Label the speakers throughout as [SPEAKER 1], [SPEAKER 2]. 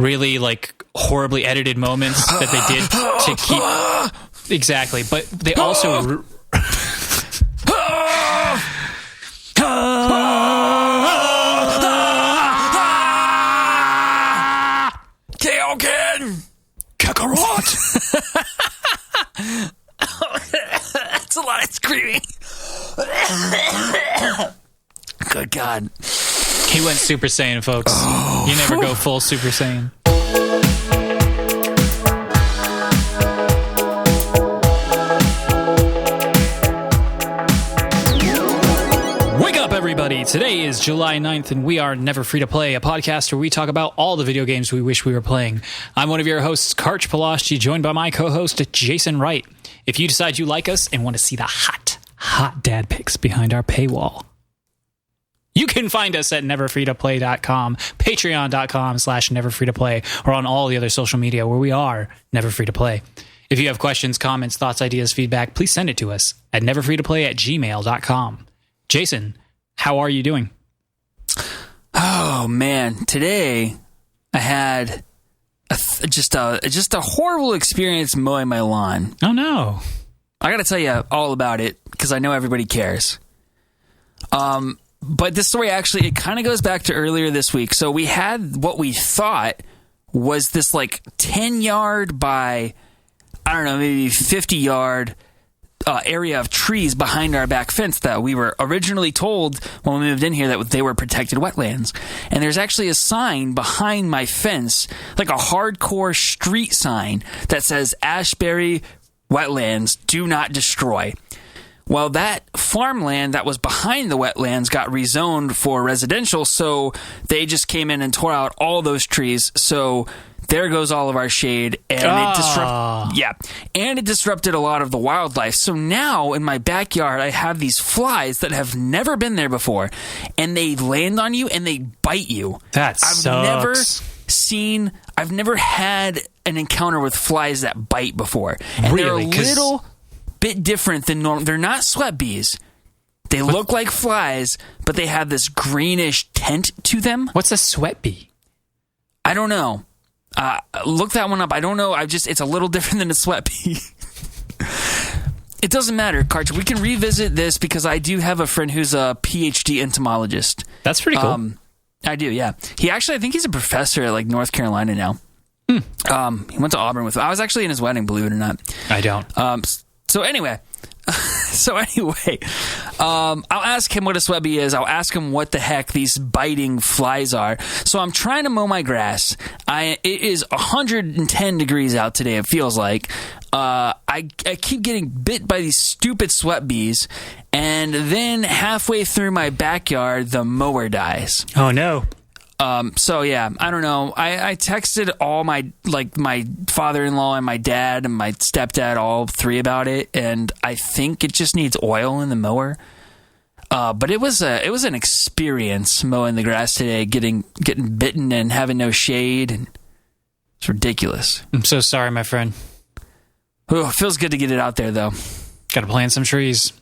[SPEAKER 1] really like horribly edited moments that they did to keep exactly, but they also
[SPEAKER 2] Kaoken! Kakarot! That's a lot of screaming. Good God.
[SPEAKER 1] He went Super Saiyan, folks. You never go full Super Saiyan. Wake up, everybody. Today is July 9th, and we are Never Free to Play, a podcast where we talk about all the video games we wish we were playing. I'm one of your hosts, Karch Palashi, joined by my co-host, Jason Wright. If you decide you like us and want to see the hot dad pics behind our paywall, you can find us at neverfreetoplay.com, patreon.com/neverfreetoplay, or on all the other social media where we are Never Free to Play. If you have questions, comments, thoughts, ideas, feedback, please send it to us at neverfreetoplay@gmail.com. Jason, how are you doing?
[SPEAKER 2] Oh, man. Today, I had just a horrible experience mowing my lawn.
[SPEAKER 1] Oh, no.
[SPEAKER 2] I got to tell you all about it because I know everybody cares. But this story actually, it kind of goes back to earlier this week. So we had what we thought was this like 10-yard by, I don't know, maybe 50-yard area of trees behind our back fence that we were originally told when we moved in here that they were protected wetlands. And there's actually a sign behind my fence, like a hardcore street sign that says Ashbury Wetlands, do not destroy. Well, that farmland that was behind the wetlands got rezoned for residential, so they just came in and tore out all those trees. So there goes all of our shade, and it disrupted a lot of the wildlife. So now in my backyard, I have these flies that have never been there before, and they land on you and they bite you.
[SPEAKER 1] That sucks.
[SPEAKER 2] I've never had an encounter with flies that bite before, and
[SPEAKER 1] really?
[SPEAKER 2] They're a little bit different than normal. They're not sweat bees. They look like flies, but they have this greenish tint to them.
[SPEAKER 1] What's a sweat bee?
[SPEAKER 2] I don't know. Look that one up. I don't know. It's a little different than a sweat bee. It doesn't matter, Karch. We can revisit this because I do have a friend who's a PhD entomologist.
[SPEAKER 1] That's pretty cool.
[SPEAKER 2] I do, yeah. I think he's a professor at like North Carolina now. He went to Auburn with me. I was actually in his wedding, believe it or not.
[SPEAKER 1] I don't.
[SPEAKER 2] So anyway, I'll ask him what a sweat bee is. I'll ask him what the heck these biting flies are. So I'm trying to mow my grass. It is 110 degrees out today, it feels like. I keep getting bit by these stupid sweat bees, and then halfway through my backyard, the mower dies.
[SPEAKER 1] Oh, no.
[SPEAKER 2] So yeah, I don't know. I texted all my father-in-law and my dad and my stepdad, all three, about it, and I think it just needs oil in the mower. But it was an experience mowing the grass today, getting bitten and having no shade, and it's ridiculous.
[SPEAKER 1] I'm so sorry, my friend.
[SPEAKER 2] Oh, it feels good to get it out there, though.
[SPEAKER 1] Got to plant some trees.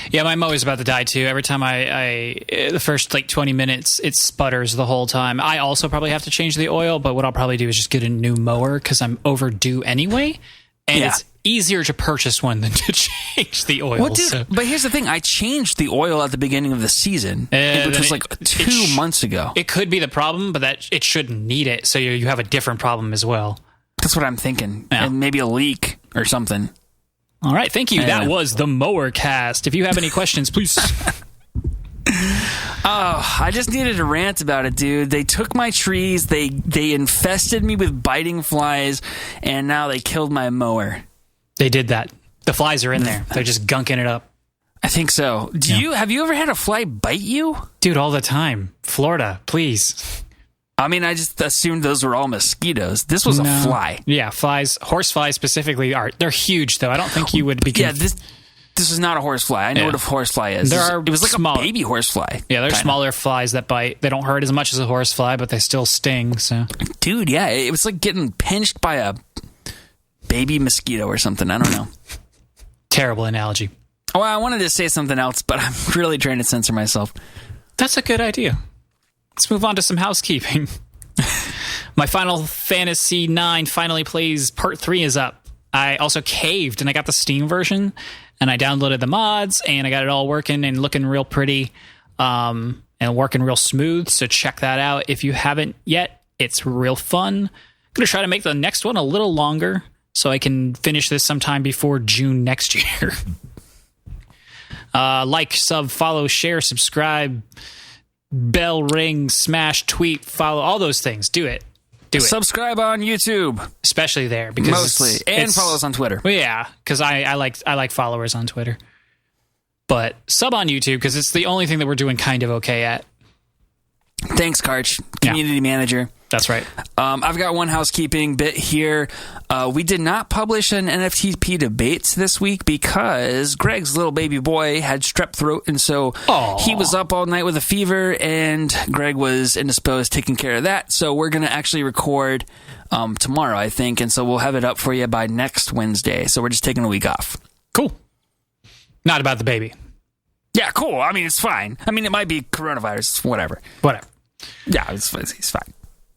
[SPEAKER 1] Yeah, my mower's about to die too. Every time the first 20 minutes, it sputters the whole time. I also probably have to change the oil, but what I'll probably do is just get a new mower because I'm overdue anyway. And it's easier to purchase one than to change the oil.
[SPEAKER 2] Well, dude, but here's the thing. I changed the oil at the beginning of the season, which was like 2 months ago. It
[SPEAKER 1] could be the problem, but that it shouldn't need it. So you have a different problem as well.
[SPEAKER 2] That's what I'm thinking. Yeah. And maybe a leak or something.
[SPEAKER 1] All right, thank you. That was the Mower Cast. If you have any questions, please.
[SPEAKER 2] I just needed to rant about it, dude. They took my trees, they infested me with biting flies, and now they killed my mower.
[SPEAKER 1] They did that. The flies are in there. They're just gunking it up.
[SPEAKER 2] I think so. Have you ever had a fly bite you?
[SPEAKER 1] Dude, all the time. Florida, please.
[SPEAKER 2] I mean, I just assumed those were all mosquitoes. This was a fly.
[SPEAKER 1] Yeah, flies, horse flies specifically, they're huge, though. I don't think you would be...
[SPEAKER 2] This is not a horse fly. I know what a horse fly is. It was like a baby horse fly.
[SPEAKER 1] Yeah, there's smaller flies that bite. They don't hurt as much as a horse fly, but they still sting. So,
[SPEAKER 2] dude, yeah, it was like getting pinched by a baby mosquito or something. I don't know.
[SPEAKER 1] Terrible analogy.
[SPEAKER 2] Oh, I wanted to say something else, but I'm really trying to censor myself.
[SPEAKER 1] That's a good idea. Let's move on to some housekeeping. My Final Fantasy IX Finally Plays Part 3 is up. I also caved and I got the Steam version and I downloaded the mods and I got it all working and looking real pretty and working real smooth. So check that out if you haven't yet. It's real fun. I'm going to try to make the next one a little longer so I can finish this sometime before June next year. Like, sub, follow, share, subscribe, bell ring, smash, tweet, follow, all those things. Do it.
[SPEAKER 2] Subscribe on YouTube,
[SPEAKER 1] especially there, because
[SPEAKER 2] mostly, and follow us on Twitter.
[SPEAKER 1] Well, yeah, because I like followers on Twitter, but sub on YouTube because it's the only thing that we're doing kind of okay at.
[SPEAKER 2] Thanks, Karch, community manager.
[SPEAKER 1] That's right.
[SPEAKER 2] I've got one housekeeping bit here. We did not publish an NFTP debates this week because Greg's little baby boy had strep throat, and so he was up all night with a fever, and Greg was indisposed taking care of that. So we're going to actually record tomorrow, I think, and so we'll have it up for you by next Wednesday. So we're just taking a week off.
[SPEAKER 1] Cool. Not about the baby.
[SPEAKER 2] Yeah, cool. I mean, it's fine. I mean, it might be coronavirus, whatever. Yeah, he's fine.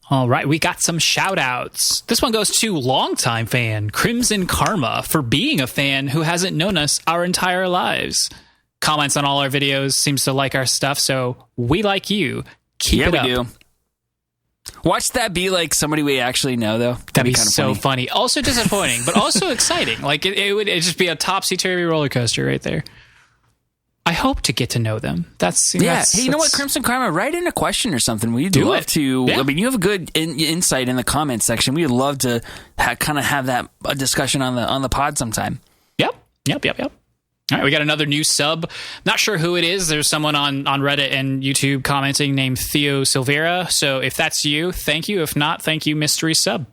[SPEAKER 1] All right, we got some shout-outs. This one goes to longtime fan Crimson Karma for being a fan who hasn't known us our entire lives. Comments on all our videos, seems to like our stuff, so we like you. Keep it up. Yeah, we do.
[SPEAKER 2] Watch that be like somebody we actually know, though.
[SPEAKER 1] That'd be so funny. Also disappointing, but also exciting. Like, it'd just be a topsy-turvy roller coaster right there. I hope to get to know them. Hey,
[SPEAKER 2] you know what, Crimson Karma? Write in a question or something. We'd love to. Yeah. I mean, you have a good insight in the comments section. We'd love to kind of have that discussion on the pod sometime.
[SPEAKER 1] Yep. All right, we got another new sub. Not sure who it is. There's someone on Reddit and YouTube commenting named Theo Silvera. So if that's you, thank you. If not, thank you, mystery sub.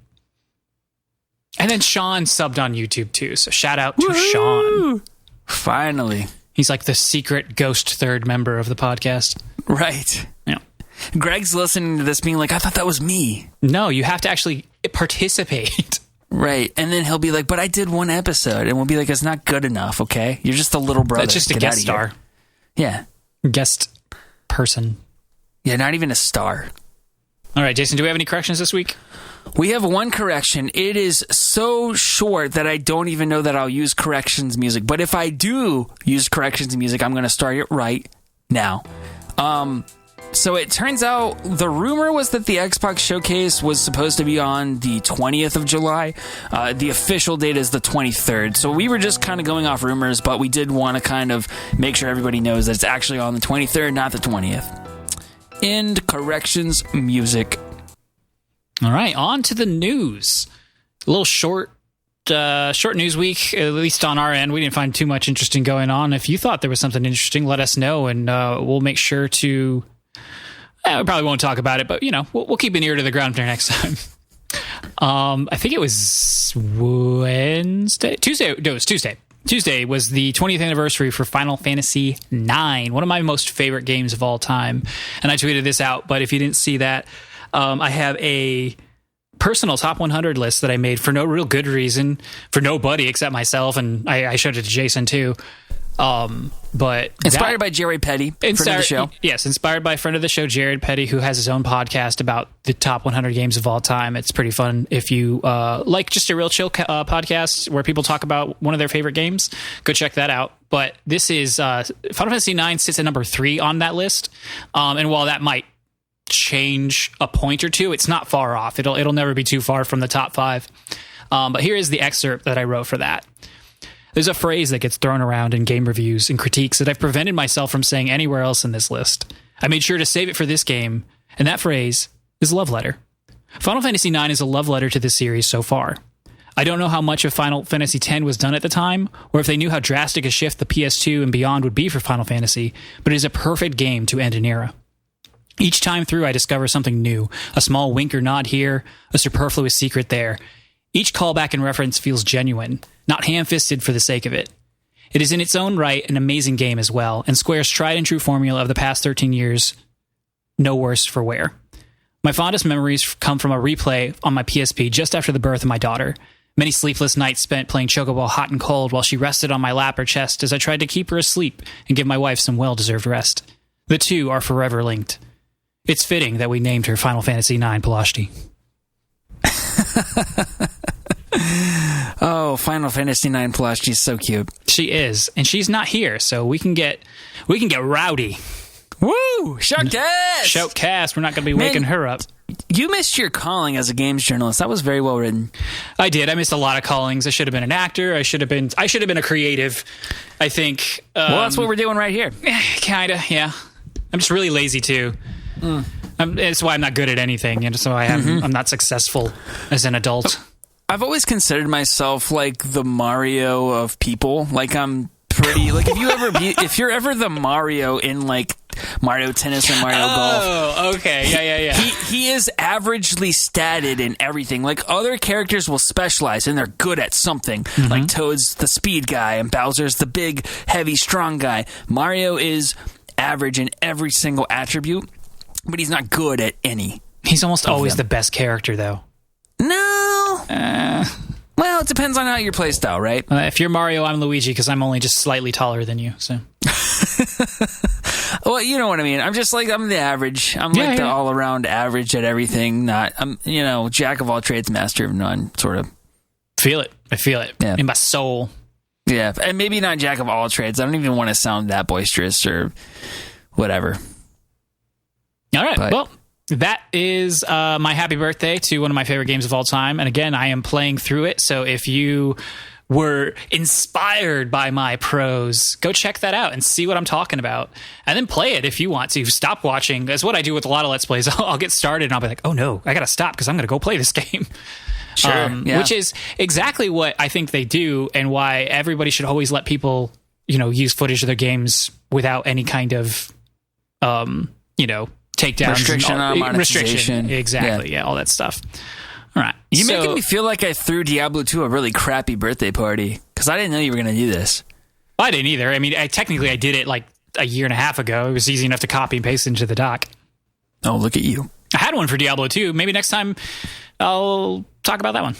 [SPEAKER 1] And then Sean subbed on YouTube too. So shout out to Sean.
[SPEAKER 2] Finally.
[SPEAKER 1] He's like the secret ghost third member of the podcast.
[SPEAKER 2] Right.
[SPEAKER 1] Yeah.
[SPEAKER 2] Greg's listening to this being like, I thought that was me.
[SPEAKER 1] No, you have to actually participate.
[SPEAKER 2] Right. And then he'll be like, but I did one episode. And we'll be like, it's not good enough, okay? You're just a little brother.
[SPEAKER 1] That's just a guest star.
[SPEAKER 2] Yeah.
[SPEAKER 1] Guest person.
[SPEAKER 2] Yeah, not even a star.
[SPEAKER 1] All right, Jason, do we have any corrections this week?
[SPEAKER 2] We have one correction. It is so short that I don't even know that I'll use corrections music. But if I do use corrections music, I'm going to start it right now. So it turns out the rumor was that the Xbox Showcase was supposed to be on the 20th of July. The official date is the 23rd. So we were just kind of going off rumors, but we did want to kind of make sure everybody knows that it's actually on the 23rd, not the 20th. End corrections music.
[SPEAKER 1] All right, on to the news. A little short news week, at least on our end. We didn't find too much interesting going on. If you thought there was something interesting, let us know, and we'll make sure to... we probably won't talk about it, but, we'll keep an ear to the ground there next time. I think it was Tuesday. No, it was Tuesday. Tuesday was the 20th anniversary for Final Fantasy IX, one of my most favorite games of all time. And I tweeted this out, but if you didn't see that... I have a personal top 100 list that I made for no real good reason, for nobody except myself, and I showed it to Jason too. But
[SPEAKER 2] inspired by Jared Petty, friend of the show.
[SPEAKER 1] Yes, inspired by friend of the show, Jared Petty, who has his own podcast about the top 100 games of all time. It's pretty fun if you like just a real chill podcast where people talk about one of their favorite games. Go check that out. But this is Final Fantasy IX sits at number 3 on that list, and while that might change a point or two, it's not far off. It'll never be too far from the top 5. But here is the excerpt that I wrote for that. There's a phrase that gets thrown around in game reviews and critiques that I've prevented myself from saying anywhere else in this list. I made sure to save it for this game, and that phrase is love letter. Final Fantasy IX is a love letter to this series so far. I don't know how much of Final Fantasy X was done at the time, or if they knew how drastic a shift the PS2 and beyond would be for Final Fantasy, but it is a perfect game to end an era. Each time through, I discover something new, a small wink or nod here, a superfluous secret there. Each callback and reference feels genuine, not ham-fisted for the sake of it. It is in its own right an amazing game as well, and Square's tried and true formula of the past 13 years, no worse for wear. My fondest memories come from a replay on my PSP just after the birth of my daughter. Many sleepless nights spent playing Chocobo hot and cold while she rested on my lap or chest as I tried to keep her asleep and give my wife some well-deserved rest. The two are forever linked. It's fitting that we named her Final Fantasy IX Palashti.
[SPEAKER 2] Oh, Final Fantasy 9 plush. She's so cute.
[SPEAKER 1] She is, and she's not here, so we can get rowdy.
[SPEAKER 2] Woo! Shoutcast!
[SPEAKER 1] Shoutcast. We're not going to be waking her up.
[SPEAKER 2] You missed your calling as a games journalist. That was very well written.
[SPEAKER 1] I did. I missed a lot of callings. I should have been an actor. I should have been a creative. I think.
[SPEAKER 2] Well, that's what we're doing right here.
[SPEAKER 1] Kinda, yeah. I'm just really lazy too. It's why I'm not good at anything, and so I'm not successful as an adult.
[SPEAKER 2] I've always considered myself like the Mario of people. Like I'm pretty. Like if you're ever the Mario in like Mario Tennis or Mario Golf.
[SPEAKER 1] Oh, okay. Yeah.
[SPEAKER 2] He is averagely statted in everything. Like other characters will specialize and they're good at something. Like Toad's the speed guy and Bowser's the big, heavy, strong guy. Mario is average in every single attribute, but he's not good at any.
[SPEAKER 1] He's almost always the best character, though.
[SPEAKER 2] No. Well, it depends on how your play style, right?
[SPEAKER 1] If you're Mario, I'm Luigi because I'm only just slightly taller than you. So,
[SPEAKER 2] well, you know what I mean. I'm the average. I'm the all around average at everything. I'm jack of all trades, master of none. Sort of
[SPEAKER 1] feel it. I feel it in my soul.
[SPEAKER 2] Yeah, and maybe not jack of all trades. I don't even want to sound that boisterous or whatever.
[SPEAKER 1] All right. Well, that is my happy birthday to one of my favorite games of all time. And again, I am playing through it. So if you were inspired by my prose, go check that out and see what I'm talking about. And then play it if you want to. Stop watching. That's what I do with a lot of Let's Plays. I'll get started and I'll be like, oh no, I got to stop because I'm going to go play this game.
[SPEAKER 2] Sure.
[SPEAKER 1] Which is exactly what I think they do and why everybody should always let people, use footage of their games without any kind of, takedowns,
[SPEAKER 2] restriction.
[SPEAKER 1] Exactly. Yeah, all that stuff. All right.
[SPEAKER 2] You're making me feel like I threw Diablo 2 a really crappy birthday party because I didn't know you were going to do this.
[SPEAKER 1] I didn't either. I mean, technically I did it like a year and a half ago. It was easy enough to copy and paste into the doc.
[SPEAKER 2] Oh, look at you.
[SPEAKER 1] I had one for Diablo 2. Maybe next time I'll talk about that one.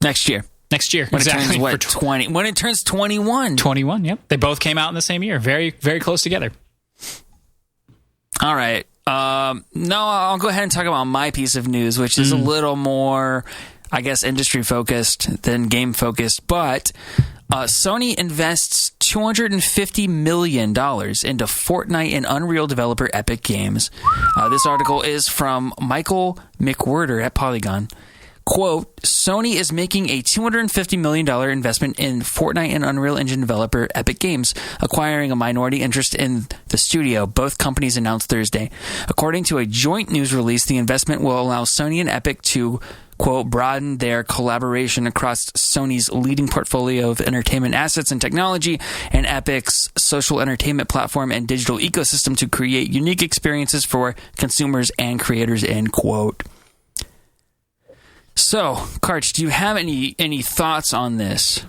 [SPEAKER 2] Next year.
[SPEAKER 1] When
[SPEAKER 2] exactly. It turns 20? When it turns 21.
[SPEAKER 1] 21, yep. They both came out in the same year. Very, very close together.
[SPEAKER 2] All right. No, I'll go ahead and talk about my piece of news, which is a little more, I guess, industry focused than game focused. But Sony invests $250 million into Fortnite and Unreal developer Epic Games. This article is from Michael McWhirter at Polygon. Quote, Sony is making a $250 million investment in Fortnite and Unreal Engine developer Epic Games, acquiring a minority interest in the studio, both companies announced Thursday. According to a joint news release, the investment will allow Sony and Epic to, quote, broaden their collaboration across Sony's leading portfolio of entertainment assets and technology and Epic's social entertainment platform and digital ecosystem to create unique experiences for consumers and creators, end quote. So, Karch, do you have any thoughts on this?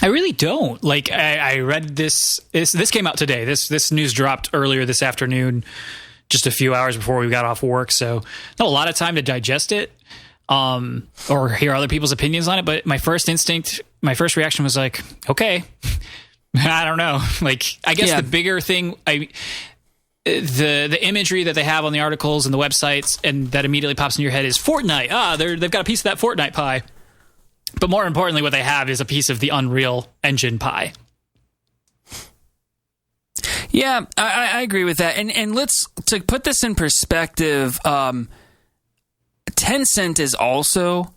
[SPEAKER 1] I really don't. Like, I read this. This came out today. This news dropped earlier this afternoon, just a few hours before we got off work. So, not a lot of time to digest it or hear other people's opinions on it. But my first reaction was like, okay, I don't know. Like, I guess the bigger thing, the imagery that they have on the articles and the websites and that immediately pops in your head is Fortnite. They've got a piece of that Fortnite pie. But more importantly, what they have is a piece of the Unreal Engine pie.
[SPEAKER 2] Yeah, I agree with that. And to put this in perspective, Tencent is also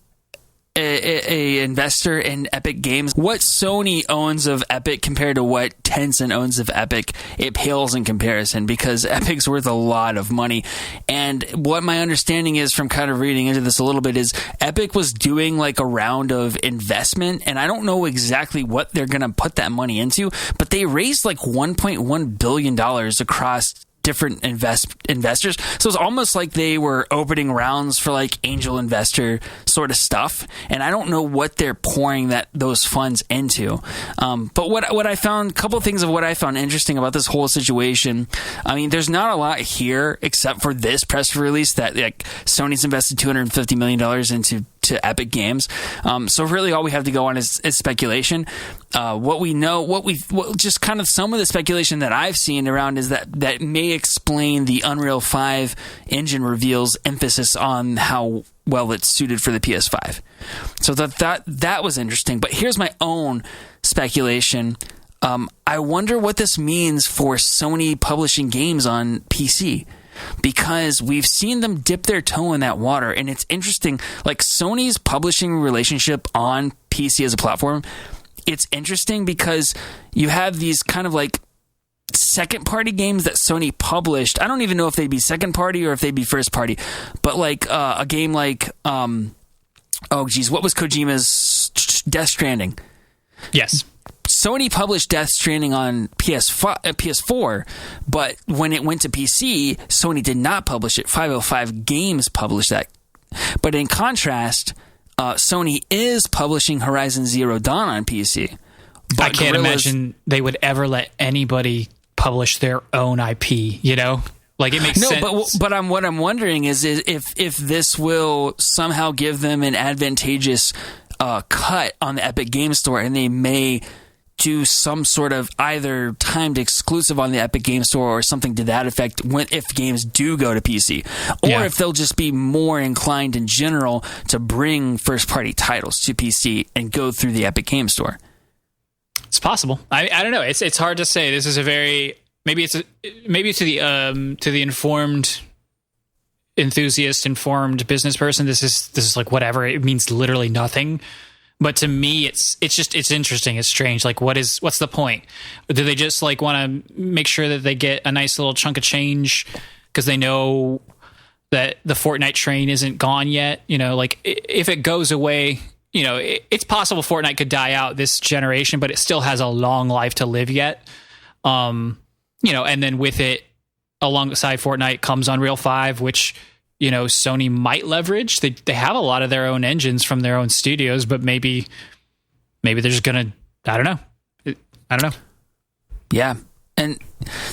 [SPEAKER 2] a investor in Epic Games. What Sony owns of Epic compared to what Tencent owns of Epic, it pales in comparison because Epic's worth a lot of money. And what my understanding is from kind of reading into this a little bit is Epic was doing like a round of investment, and I don't know exactly what they're going to put that money into, but they raised like $1.1 billion across different investors. So it's almost like they were opening rounds for like angel investor sort of stuff. And I don't know what they're pouring those funds into. But what I found, a couple of things of what I found interesting about this whole situation. I mean, there's not a lot here except for this press release that like Sony's invested $250 million into to Epic Games. So really all we have to go on is speculation. What we know, just kind of some of the speculation that I've seen around is that may explain the Unreal 5 engine reveals emphasis on how well it's suited for the PS5. So that was interesting. But here's my own speculation. I wonder what this means for Sony publishing games on PC, because we've seen them dip their toe in that water, and it's interesting. Like Sony's publishing relationship on PC as a platform, it's interesting because you have these kind of like second-party games that Sony published. I don't even know if they'd be second-party or if they'd be first-party, but like a game like, what was Kojima's Death Stranding?
[SPEAKER 1] Yes.
[SPEAKER 2] Sony published Death Stranding on PS4, but when it went to PC, Sony did not publish it. 505 Games published that. But in contrast, Sony is publishing Horizon Zero Dawn on PC. But
[SPEAKER 1] I can't imagine they would ever let anybody publish their own IP, you know? Like, it makes sense.
[SPEAKER 2] No, but what I'm wondering is if this will somehow give them an advantageous cut on the Epic Games Store, and they may do some sort of either timed exclusive on the Epic Games Store or something to that effect if games do go to PC. Or if they'll just be more inclined in general to bring first-party titles to PC and go through the Epic Games Store.
[SPEAKER 1] It's possible. I don't know. It's hard to say. This is a very maybe to the informed enthusiast, informed business person. This is like whatever. It means literally nothing. But to me, it's interesting. It's strange. Like, what's the point? Do they just like want to make sure that they get a nice little chunk of change because they know that the Fortnite train isn't gone yet? You know, like if it goes away, you know, it's possible Fortnite could die out this generation, but it still has a long life to live yet. You know, and then with it, alongside Fortnite comes Unreal 5, which, you know, Sony might leverage. They have a lot of their own engines from their own studios, but maybe they're just gonna. I don't know.
[SPEAKER 2] Yeah, and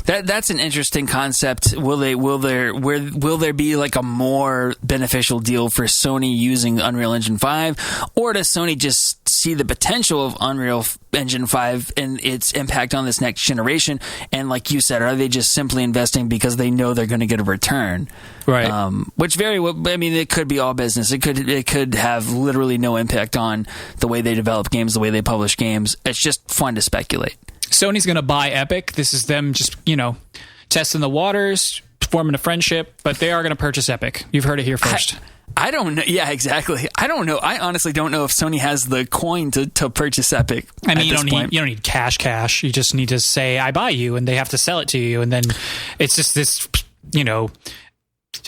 [SPEAKER 2] that's an interesting concept. Will there be like a more beneficial deal for Sony using Unreal Engine 5, or does Sony just see the potential of Unreal Engine 5 and its impact on this next generation? And like you said, are they just simply investing because they know they're going to get a return?
[SPEAKER 1] Right.
[SPEAKER 2] Which it could be all business. It could have literally no impact on the way they develop games, the way they publish games. It's just fun to speculate.
[SPEAKER 1] Sony's going to buy Epic. This is them just, you know, testing the waters, forming a friendship, but they are going to purchase Epic. You've heard it here first.
[SPEAKER 2] I don't know. Yeah, exactly. I don't know. I honestly don't know if Sony has the coin to purchase Epic.
[SPEAKER 1] I mean, you don't need cash. You just need to say, I buy you, and they have to sell it to you. And then it's just this, you know,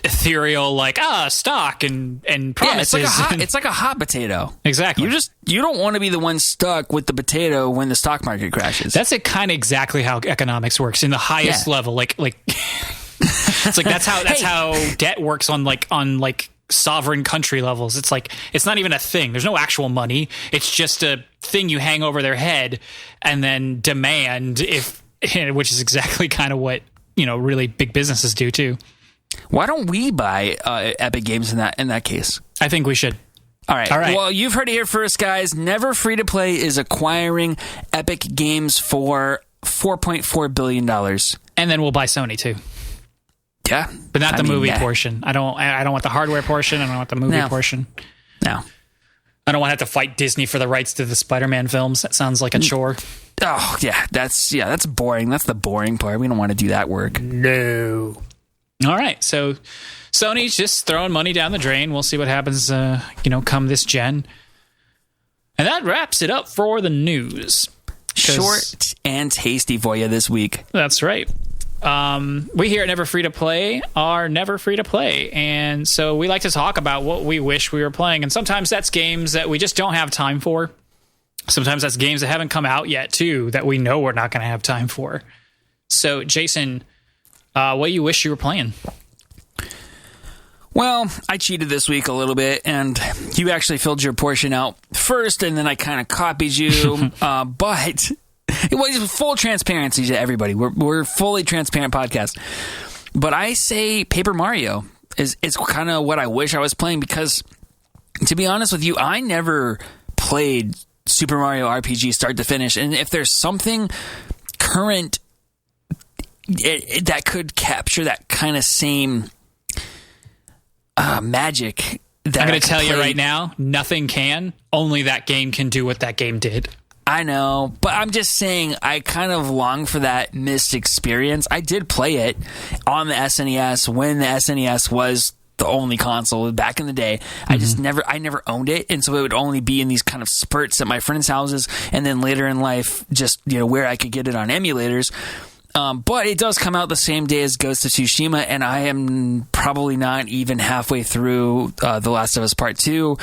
[SPEAKER 1] ethereal, like, stock and promises.
[SPEAKER 2] Yeah, it's like a hot potato.
[SPEAKER 1] Exactly.
[SPEAKER 2] You don't want to be the one stuck with the potato when the stock market crashes.
[SPEAKER 1] That's kind of exactly how economics works in the highest level. Like it's like that's how debt works on sovereign country levels. It's like it's not even a thing. There's no actual money. It's just a thing you hang over their head and then demand which is exactly kind of what, you know, really big businesses do too.
[SPEAKER 2] Why don't we buy Epic Games in that case?
[SPEAKER 1] I think we should.
[SPEAKER 2] All right. Well, you've heard it here first, guys. Never Free to Play is acquiring Epic Games for $4.4 billion.
[SPEAKER 1] And then we'll buy Sony too.
[SPEAKER 2] Yeah.
[SPEAKER 1] But not the movie portion. I don't want the hardware portion. I don't want the movie portion.
[SPEAKER 2] No.
[SPEAKER 1] I don't want to have to fight Disney for the rights to the Spider-Man films. That sounds like a chore.
[SPEAKER 2] Oh, yeah. That's boring. That's the boring part. We don't want to do that work.
[SPEAKER 1] No. All right, so Sony's just throwing money down the drain. We'll see what happens, come this gen. And that wraps it up for the news.
[SPEAKER 2] Short and tasty for you this week.
[SPEAKER 1] That's right. We here at Never Free to Play are never free to play. And so we like to talk about what we wish we were playing. And sometimes that's games that we just don't have time for. Sometimes that's games that haven't come out yet, too, that we know we're not going to have time for. So, Jason, what do you wish you were playing?
[SPEAKER 2] Well, I cheated this week a little bit, and you actually filled your portion out first, and then I kind of copied you. But it was full transparency to everybody. We're fully transparent podcast. But I say Paper Mario is kind of what I wish I was playing, because to be honest with you, I never played Super Mario RPG start to finish. And if there's something current that could capture that kind of same magic, that
[SPEAKER 1] I'm going to tell you right now, nothing can. Only that game can do what that game did.
[SPEAKER 2] I know, but I'm just saying I kind of long for that missed experience. I did play it on the SNES when the SNES was the only console back in the day. I just never owned it, and so it would only be in these kind of spurts at my friends' houses, and then later in life, just where I could get it on emulators. But it does come out the same day as Ghost of Tsushima, and I am probably not even halfway through The Last of Us Part 2.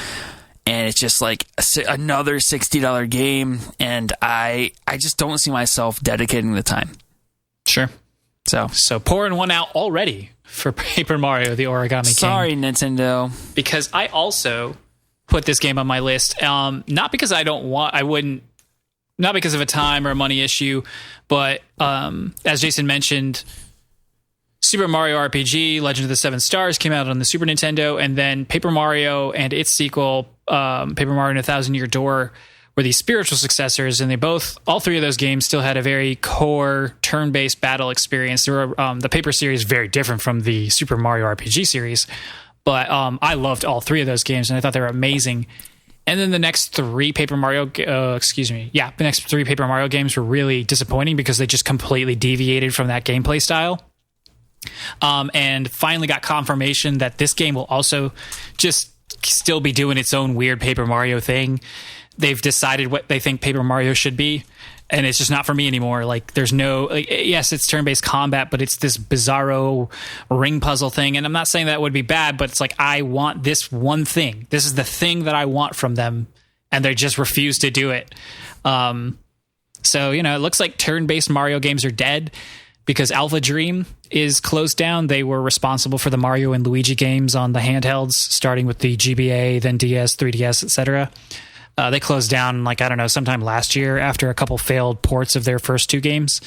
[SPEAKER 2] And it's just like another $60 game, and I just don't see myself dedicating the time.
[SPEAKER 1] Sure. So pouring one out already for Paper Mario, the Origami King.
[SPEAKER 2] Sorry, Nintendo.
[SPEAKER 1] Because I also put this game on my list, not because not because of a time or a money issue, but as Jason mentioned, Super Mario RPG, Legend of the Seven Stars came out on the Super Nintendo, and then Paper Mario and its sequel, Paper Mario and a Thousand Year Door, were these spiritual successors, and all three of those games still had a very core turn-based battle experience. The Paper series is very different from the Super Mario RPG series, but I loved all three of those games, and I thought they were amazing. And then the next three Paper Mario games were really disappointing because they just completely deviated from that gameplay style. And finally got confirmation that this game will also just still be doing its own weird Paper Mario thing. They've decided what they think Paper Mario should be, and it's just not for me anymore. Like, there's no, yes, it's turn-based combat, but it's this bizarro ring puzzle thing. And I'm not saying that would be bad, but it's like, I want this one thing. This is the thing that I want from them, and they just refuse to do it. So, it looks like turn-based Mario games are dead because Alpha Dream is closed down. They were responsible for the Mario and Luigi games on the handhelds, starting with the GBA, then DS, 3DS, etc. They closed down, sometime last year after a couple failed ports of their first two games.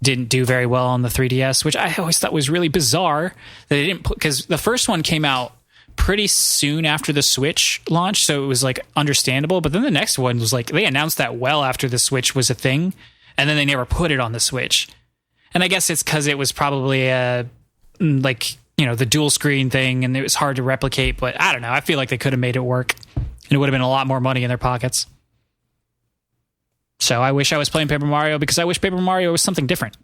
[SPEAKER 1] Didn't do very well on the 3DS, which I always thought was really bizarre that they didn't put, because the first one came out pretty soon after the Switch launch, so it was understandable. But then the next one was they announced that well after the Switch was a thing, and then they never put it on the Switch. And I guess it's because it was probably the dual screen thing, and it was hard to replicate. But I don't know. I feel like they could have made it work, and it would have been a lot more money in their pockets. So I wish I was playing Paper Mario because I wish Paper Mario was something different.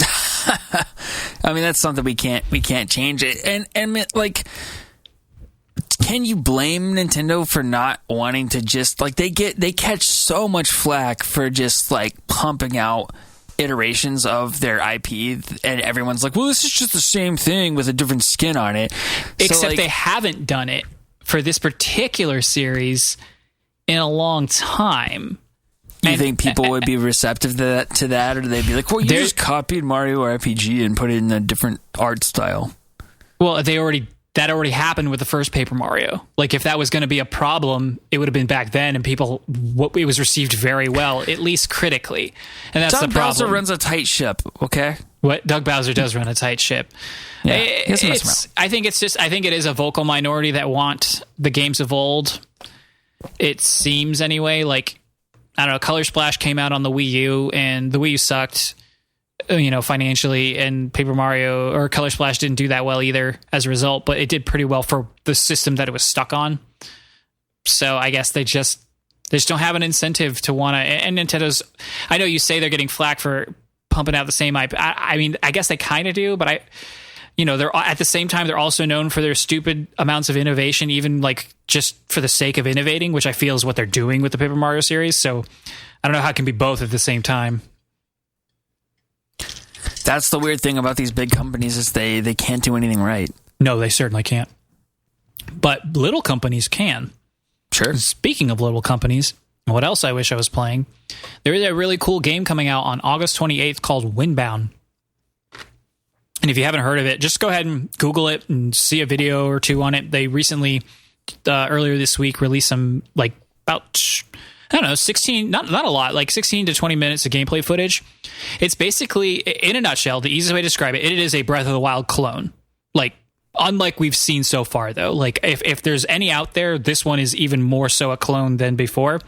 [SPEAKER 2] I mean, that's something we can't change it. And can you blame Nintendo for not wanting to just they catch so much flack for just pumping out iterations of their IP, and everyone's like, well, this is just the same thing with a different skin on it.
[SPEAKER 1] Except they haven't done it for this particular series in a long time.
[SPEAKER 2] You think people would be receptive to that, or do they be like, well, you just copied Mario RPG and put it in a different art style?
[SPEAKER 1] Well, that already happened with the first Paper Mario. If that was going to be a problem, it would have been back then, and it was received very well, at least critically. And that's the problem.
[SPEAKER 2] Doug Bowser runs a tight ship, okay?
[SPEAKER 1] What? Doug Bowser does run a tight ship.
[SPEAKER 2] Yeah, I
[SPEAKER 1] think it is a vocal minority that want the games of old. It seems anyway. I don't know, Color Splash came out on the Wii U, and the Wii U sucked, financially, and Paper Mario or Color Splash didn't do that well either as a result, but it did pretty well for the system that it was stuck on. So I guess they just don't have an incentive to want to, and Nintendo's, I know you say they're getting flack for pumping out the same IP. I mean, I guess they kind of do, but they're at the same time, they're also known for their stupid amounts of innovation, even just for the sake of innovating, which I feel is what they're doing with the Paper Mario series. So I don't know how it can be both at the same time.
[SPEAKER 2] That's the weird thing about these big companies is they can't do anything right.
[SPEAKER 1] No, they certainly can't. But little companies can.
[SPEAKER 2] Sure.
[SPEAKER 1] Speaking of little companies, what else I wish I was playing? There is a really cool game coming out on August 28th called Windbound. And if you haven't heard of it, just go ahead and Google it and see a video or two on it. They recently, earlier this week, released some, about, 16, not a lot, 16 to 20 minutes of gameplay footage. It's basically, in a nutshell, the easiest way to describe it, it is a Breath of the Wild clone. unlike we've seen so far, though. Like, if there's any out there, this one is even more so a clone than before,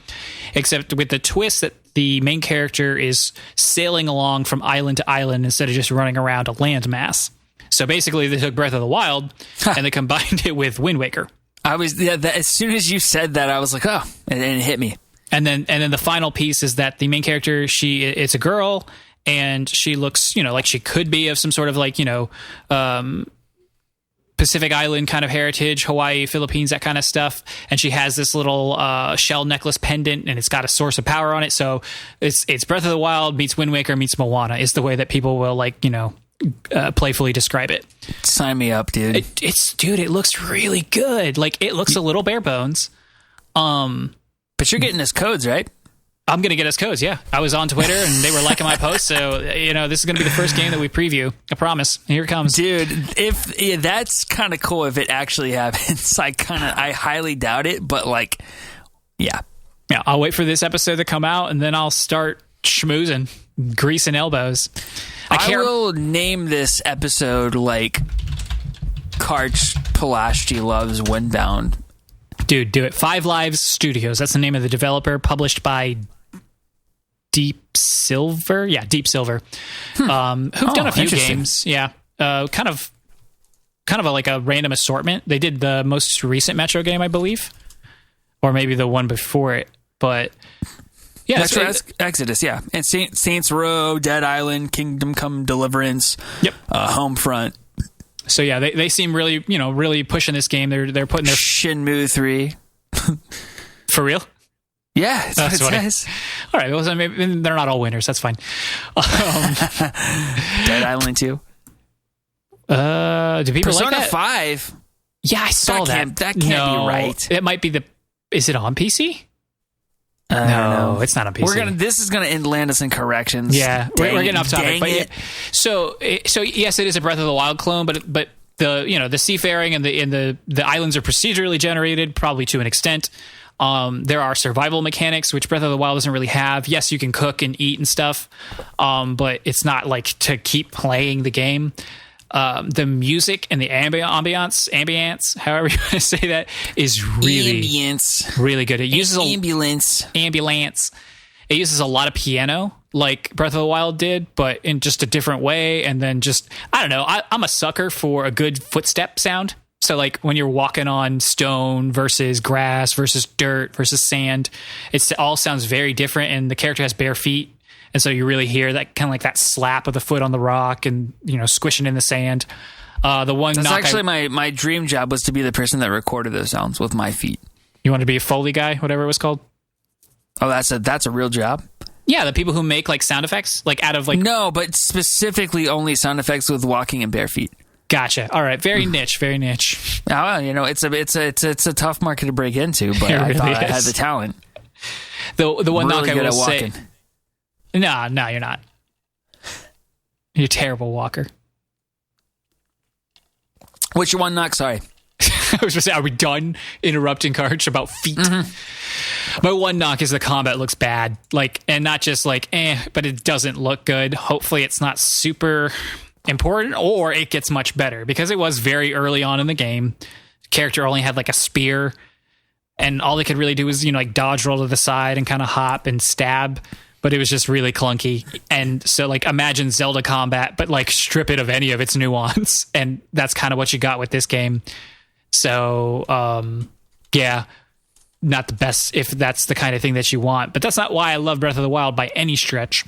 [SPEAKER 1] except with the twist that the main character is sailing along from island to island instead of just running around a landmass. So basically, they took Breath of the Wild and they combined it with Wind Waker.
[SPEAKER 2] As soon as you said that, I was like, oh, and it hit me.
[SPEAKER 1] And then the final piece is that the main character, it's a girl, and she looks, like she could be of some sort of like, Pacific Island kind of heritage, Hawaii, Philippines, that kind of stuff. And she has this little shell necklace pendant, and it's got a source of power on it. So it's Breath of the Wild meets Wind Waker meets Moana is the way that people will playfully describe it.
[SPEAKER 2] Sign me up, dude.
[SPEAKER 1] It looks really good. Like, it looks a little bare bones.
[SPEAKER 2] But you're getting us codes, right?
[SPEAKER 1] I'm going to get us codes, yeah. I was on Twitter, and they were liking my post, so, this is going to be the first game that we preview. I promise. Here it comes.
[SPEAKER 2] Dude, that's kind of cool if it actually happens. I highly doubt it, but, yeah.
[SPEAKER 1] Yeah, I'll wait for this episode to come out, and then I'll start schmoozing, greasing elbows.
[SPEAKER 2] I will name this episode, Karch Pulaski Loves Windbound.
[SPEAKER 1] Dude, do it. 5 Lives Studios. That's the name of the developer, published by Deep Silver. Yeah, Deep Silver. Who've done a few games. Yeah. Kind of like a random assortment. They did the most recent Metro game, I believe. Or maybe the one before it. But yeah.
[SPEAKER 2] Metro Exodus, yeah. And Saints Row, Dead Island, Kingdom Come Deliverance.
[SPEAKER 1] Yep.
[SPEAKER 2] Homefront.
[SPEAKER 1] So yeah, they seem really, really pushing this game. They're putting their
[SPEAKER 2] Shenmue 3.
[SPEAKER 1] For real?
[SPEAKER 2] Yeah, that's what it says.
[SPEAKER 1] All right, well, maybe they're not all winners. That's fine.
[SPEAKER 2] Dead Island 2.
[SPEAKER 1] Do people
[SPEAKER 2] Persona
[SPEAKER 1] like that?
[SPEAKER 2] 5?
[SPEAKER 1] Yeah, I saw that.
[SPEAKER 2] That can't be right.
[SPEAKER 1] It might be is it on PC?
[SPEAKER 2] No,
[SPEAKER 1] it's not on PC.
[SPEAKER 2] This is gonna land us in corrections.
[SPEAKER 1] Yeah, we're getting off topic. But so yes, it is a Breath of the Wild clone, but the the seafaring and the islands are procedurally generated, probably to an extent. There are survival mechanics which Breath of the Wild doesn't really have. Yes, you can cook and eat and stuff, but it's not like to keep playing the game. The music and the ambiance, however you want to say that, is really good. It uses ambulance. It uses a lot of piano, like Breath of the Wild did, but in just a different way. And then I don't know. I'm a sucker for a good footstep sound. So like when you're walking on stone versus grass versus dirt versus sand, it all sounds very different. And the character has bare feet. And so you really hear that kind of like that slap of the foot on the rock and, squishing in the sand. That's
[SPEAKER 2] actually my dream job was to be the person that recorded those sounds with my feet.
[SPEAKER 1] You want to be a Foley guy, whatever it was called?
[SPEAKER 2] Oh, that's a real job?
[SPEAKER 1] Yeah, the people who make like sound effects, like out of like...
[SPEAKER 2] No, but specifically only sound effects with walking and bare feet.
[SPEAKER 1] Gotcha. All right. Very niche. Very niche.
[SPEAKER 2] Well, it's a tough market to break into, but I thought I had the talent.
[SPEAKER 1] The one
[SPEAKER 2] knock I will
[SPEAKER 1] say... No, you're not. You're a terrible walker.
[SPEAKER 2] What's your one knock? Sorry.
[SPEAKER 1] I was just saying, are we done interrupting Karch about feet? Mm-hmm. My one knock is the combat looks bad. And not just but it doesn't look good. Hopefully it's not super important, or it gets much better, because it was very early on in the game. The character only had a spear, and all they could really do was, dodge roll to the side and kind of hop and stab. But it was just really clunky. And so imagine Zelda combat, but strip it of any of its nuance. And that's kind of what you got with this game. So, yeah, not the best if that's the kind of thing that you want. But that's not why I love Breath of the Wild by any stretch,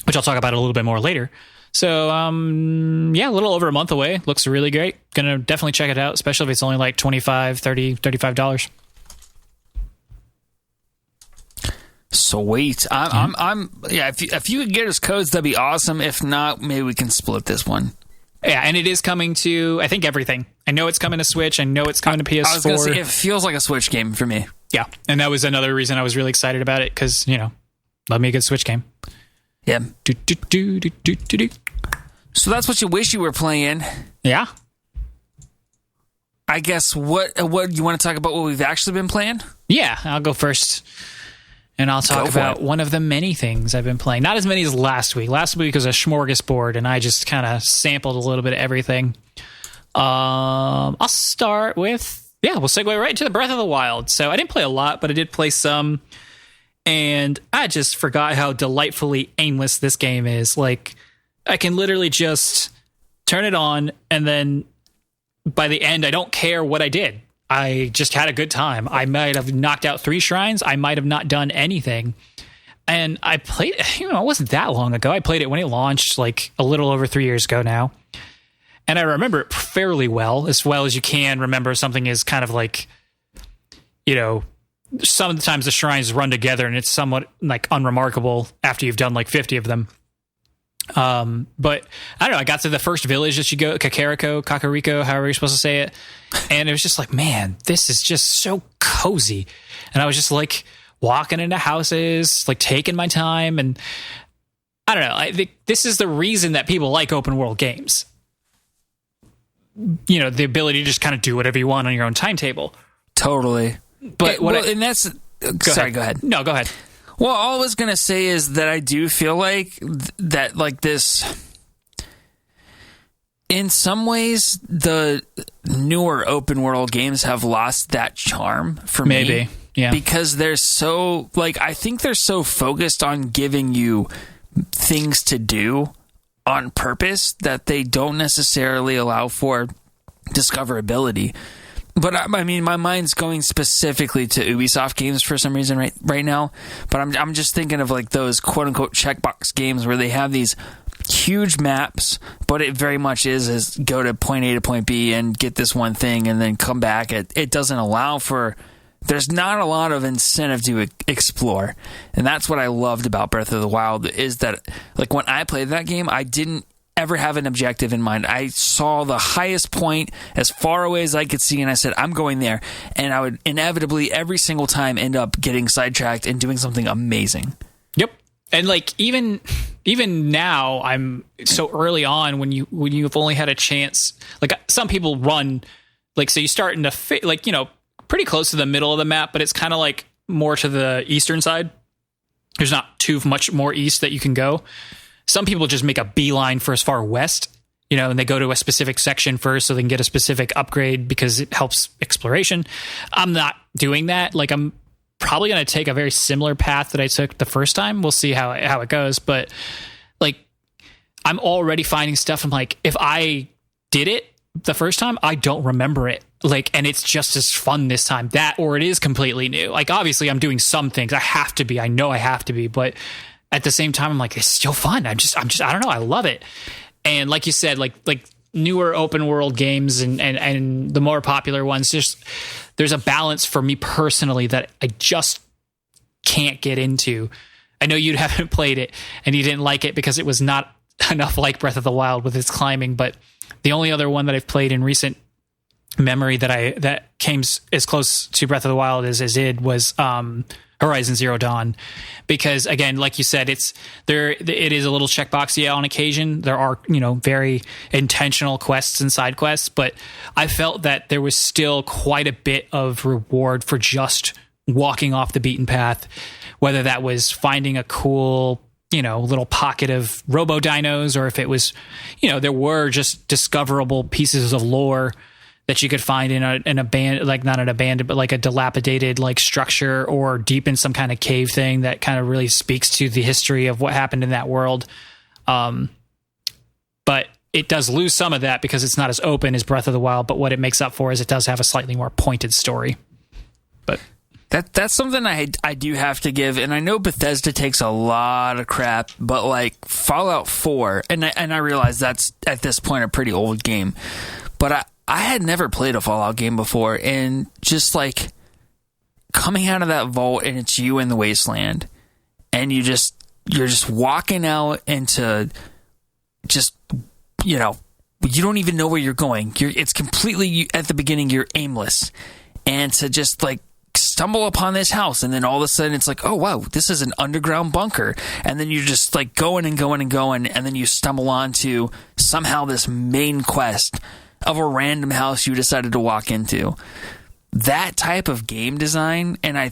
[SPEAKER 1] which I'll talk about a little bit more later. So, yeah, a little over a month away. Looks really great. Gonna definitely check it out, especially if it's only $25, $30, $35.
[SPEAKER 2] Sweet. If you could get us codes, that'd be awesome. If not, maybe we can split this one.
[SPEAKER 1] Yeah, and it is coming to, I think, everything. I know it's coming to Switch. I know it's coming to PS4.
[SPEAKER 2] I was going to say, it feels like a Switch game for me.
[SPEAKER 1] Yeah, and that was another reason I was really excited about it, because, love me a good Switch game.
[SPEAKER 2] Yeah. So that's what you wish you were playing.
[SPEAKER 1] Yeah.
[SPEAKER 2] I guess, what you want to talk about what we've actually been playing?
[SPEAKER 1] Yeah, I'll go first. And I'll talk about one of the many things I've been playing. Not as many as last week. Last week was a smorgasbord, and I just kind of sampled a little bit of everything. I'll start with, we'll segue right into the Breath of the Wild. So I didn't play a lot, but I did play some, and I just forgot how delightfully aimless this game is. Like, I can literally just turn it on, and then by the end, I don't care what I did. I just had a good time. I might have knocked out 3 shrines. I might have not done anything. And I played, it wasn't that long ago. I played it when it launched, like a little over 3 years ago now. And I remember it fairly well as you can remember something is kind of like, sometimes the shrines run together and it's somewhat like unremarkable after you've done like 50 of them. But I don't know, I got to the first village that you go, Kakariko, however you're supposed to say it. And it was just like, man, this is just so cozy. And I was just like walking into houses, like taking my time. And I don't know, I think this is the reason that people like open world games. The ability to just kind of do whatever you want on your own timetable.
[SPEAKER 2] Totally.
[SPEAKER 1] But
[SPEAKER 2] go ahead.
[SPEAKER 1] No, go ahead.
[SPEAKER 2] Well, all I was going to say is that I do feel like that, like this, in some ways, the newer open world games have lost that charm for me.
[SPEAKER 1] Maybe, yeah.
[SPEAKER 2] Because they're so, I think they're so focused on giving you things to do on purpose that they don't necessarily allow for discoverability. But I mean, my mind's going specifically to Ubisoft games for some reason right now. But I'm just thinking of like those quote unquote checkbox games where they have these huge maps, but it very much is go to point A to point B and get this one thing and then come back. It doesn't allow for. There's not a lot of incentive to explore. And that's what I loved about Breath of the Wild is that, like, when I played that game, I didn't ever have an objective in mind. I saw the highest point as far away as I could see, and I said, I'm going there. And I would inevitably, every single time, end up getting sidetracked and doing something amazing.
[SPEAKER 1] Yep. And, like, even now, I'm so early on when you've only had a chance. Like, some people run, like, so you start in the, pretty close to the middle of the map, but it's kind of like more to the eastern side. There's not too much more east that you can go. Some people just make a beeline for as far west, and they go to a specific section first so they can get a specific upgrade because it helps exploration. I'm not doing that. Like, I'm probably going to take a very similar path that I took the first time. We'll see how it goes. But, like, I'm already finding stuff. I'm like, if I did it the first time, I don't remember it. Like, and it's just as fun this time. That, or it is completely new. Like, obviously I'm doing some things. I know I have to be, but at the same time, I'm like, it's still fun. I don't know. I love it. And like you said, like newer open world games and the more popular ones, just, there's a balance for me personally that I just can't get into. I know you haven't played it and you didn't like it because it was not enough like Breath of the Wild with its climbing, but the only other one that I've played in recent memory that came as close to Breath of the Wild as it was Horizon Zero Dawn, because again, like you said, it is a little checkboxy on occasion. There are very intentional quests and side quests, but I felt that there was still quite a bit of reward for just walking off the beaten path, whether that was finding a cool little pocket of robo dinos, or if it was there were just discoverable pieces of lore that you could find in an abandoned, like not an abandoned, but like a dilapidated like structure, or deep in some kind of cave thing that kind of really speaks to the history of what happened in that world. But it does lose some of that because it's not as open as Breath of the Wild. But what it makes up for is it does have a slightly more pointed story. But
[SPEAKER 2] that's something I do have to give, and I know Bethesda takes a lot of crap, but like Fallout 4, and I realize that's at this point a pretty old game, but I had never played a Fallout game before, and just like coming out of that vault and it's you in the wasteland, and you're just walking out into just you don't even know where you're going. It's completely at the beginning you're aimless, and to just like stumble upon this house, and then all of a sudden it's like, oh wow, this is an underground bunker, and then you're just like going and going and going, and then you stumble onto somehow this main quest of a random house you decided to walk into. That type of game design, and I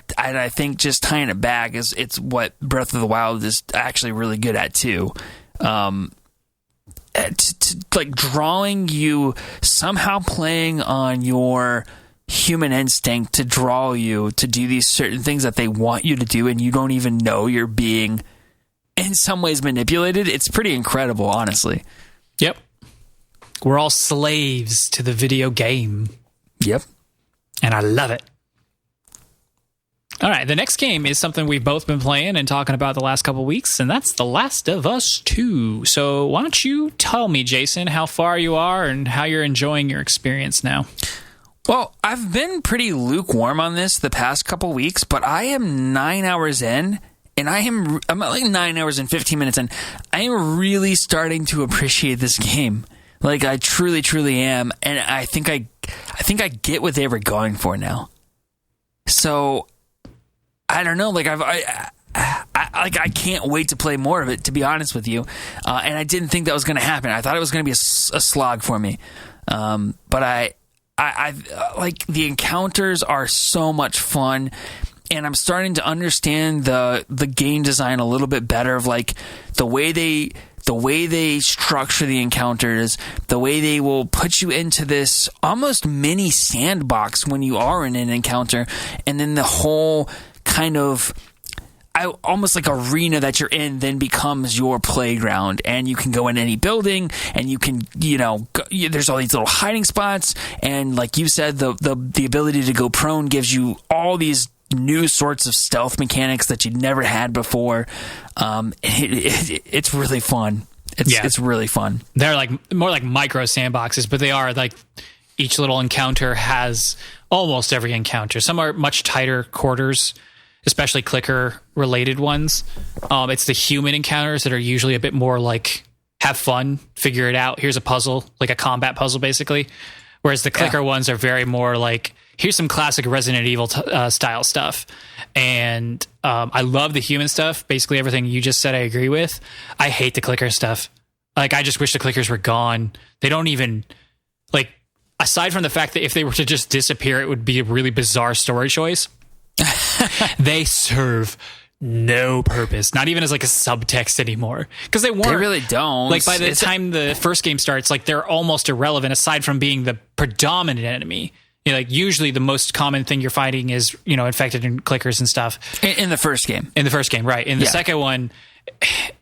[SPEAKER 2] think just tying it back is it's what Breath of the Wild is actually really good at too. like drawing you, somehow playing on your human instinct to draw you to do these certain things that they want you to do, and you don't even know you're being in some ways manipulated. It's pretty incredible, honestly.
[SPEAKER 1] Yep. We're all slaves to the video game.
[SPEAKER 2] Yep.
[SPEAKER 1] And I love it. All right, the next game is something we've both been playing and talking about the last couple of weeks, and that's The Last of Us 2. So why don't you tell me, Jason, how far you are and how you're enjoying your experience now?
[SPEAKER 2] Well, I've been pretty lukewarm on this the past couple weeks, but I am 9 hours in, and I'm at like 9 hours and 15 minutes in. I am really starting to appreciate this game. Like, I truly, truly am, and I think I get what they were going for now. So I don't know. Like I can't wait to play more of it, to be honest with you. And I didn't think that was going to happen. I thought it was going to be a slog for me. But I like, the encounters are so much fun, and I'm starting to understand the game design a little bit better, of like the way they structure the encounters, the way they will put you into this almost mini sandbox when you are in an encounter, and then the whole kind of almost like arena that you're in then becomes your playground, and you can go in any building, and you can, there's all these little hiding spots, and like you said, the ability to go prone gives you all these new sorts of stealth mechanics that you'd never had before. It's really fun. It's really fun.
[SPEAKER 1] They're like more like micro sandboxes, but they are like, each little encounter has almost every encounter. Some are much tighter quarters, especially clicker related ones. It's the human encounters that are usually a bit more like, have fun, figure it out. Here's a puzzle, like a combat puzzle, basically. Whereas the clicker ones are very more like, here's some classic Resident Evil style stuff. And I love the human stuff. Basically everything you just said I agree with. I hate the clicker stuff. Like, I just wish the clickers were gone. They don't even, like, aside from the fact that if they were to just disappear, it would be a really bizarre story choice. They serve no purpose, not even as like a subtext anymore, because they weren't.
[SPEAKER 2] They really don't.
[SPEAKER 1] Like, by the time the first game starts, like, they're almost irrelevant aside from being the predominant enemy. Like, usually the most common thing you're fighting is, infected and clickers and stuff.
[SPEAKER 2] In the first game.
[SPEAKER 1] In the first game, right. In the second one,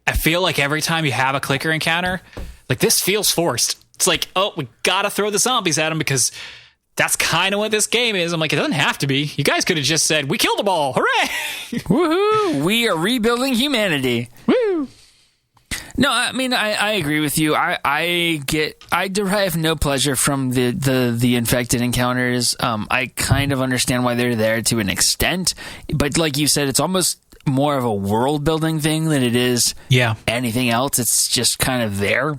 [SPEAKER 1] I feel like every time you have a clicker encounter, like, this feels forced. It's like, oh, we gotta throw the zombies at them because that's kind of what this game is. I'm like, it doesn't have to be. You guys could have just said, we killed them all. Hooray!
[SPEAKER 2] Woohoo! We are rebuilding humanity.
[SPEAKER 1] Woo!
[SPEAKER 2] No, I mean, I agree with you. I derive no pleasure from the infected encounters. I kind of understand why they're there to an extent, but like you said, it's almost more of a world building thing than it is anything else. It's just kind of there.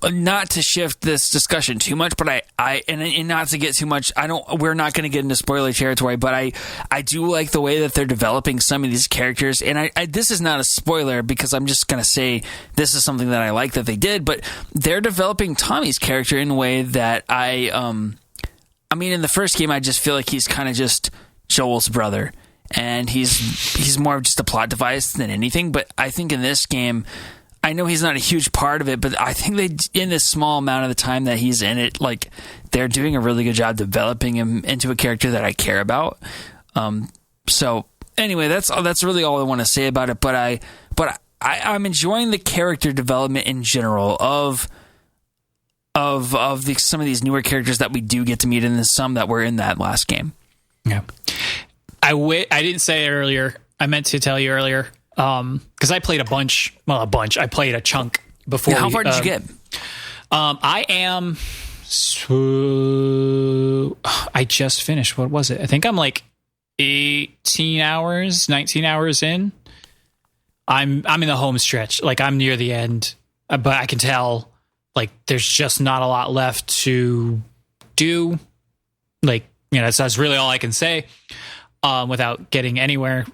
[SPEAKER 2] Not to shift this discussion too much, but and not to get too much, we're not going to get into spoiler territory, but I do like the way that they're developing some of these characters, and this is not a spoiler because I'm just going to say this is something that I like that they did, but they're developing Tommy's character in a way that I mean, in the first game, I just feel like he's kind of just Joel's brother, and he's more of just a plot device than anything, but I think in this game, I know he's not a huge part of it, but I think in this small amount of the time that he's in it, like, they're doing a really good job developing him into a character that I care about. So anyway, that's really all I want to say about it. But I'm enjoying the character development in general of some of these newer characters that we do get to meet, and some that were in that last game.
[SPEAKER 1] Yeah, I didn't say it earlier. I meant to tell you earlier. Because I played a bunch. I played a chunk before.
[SPEAKER 2] Yeah, how far did you get?
[SPEAKER 1] I am. So, I just finished. What was it? I think I'm like 19 hours in. I'm in the home stretch. Like, I'm near the end, but I can tell, like, there's just not a lot left to do. Like, that's really all I can say. Without getting anywhere.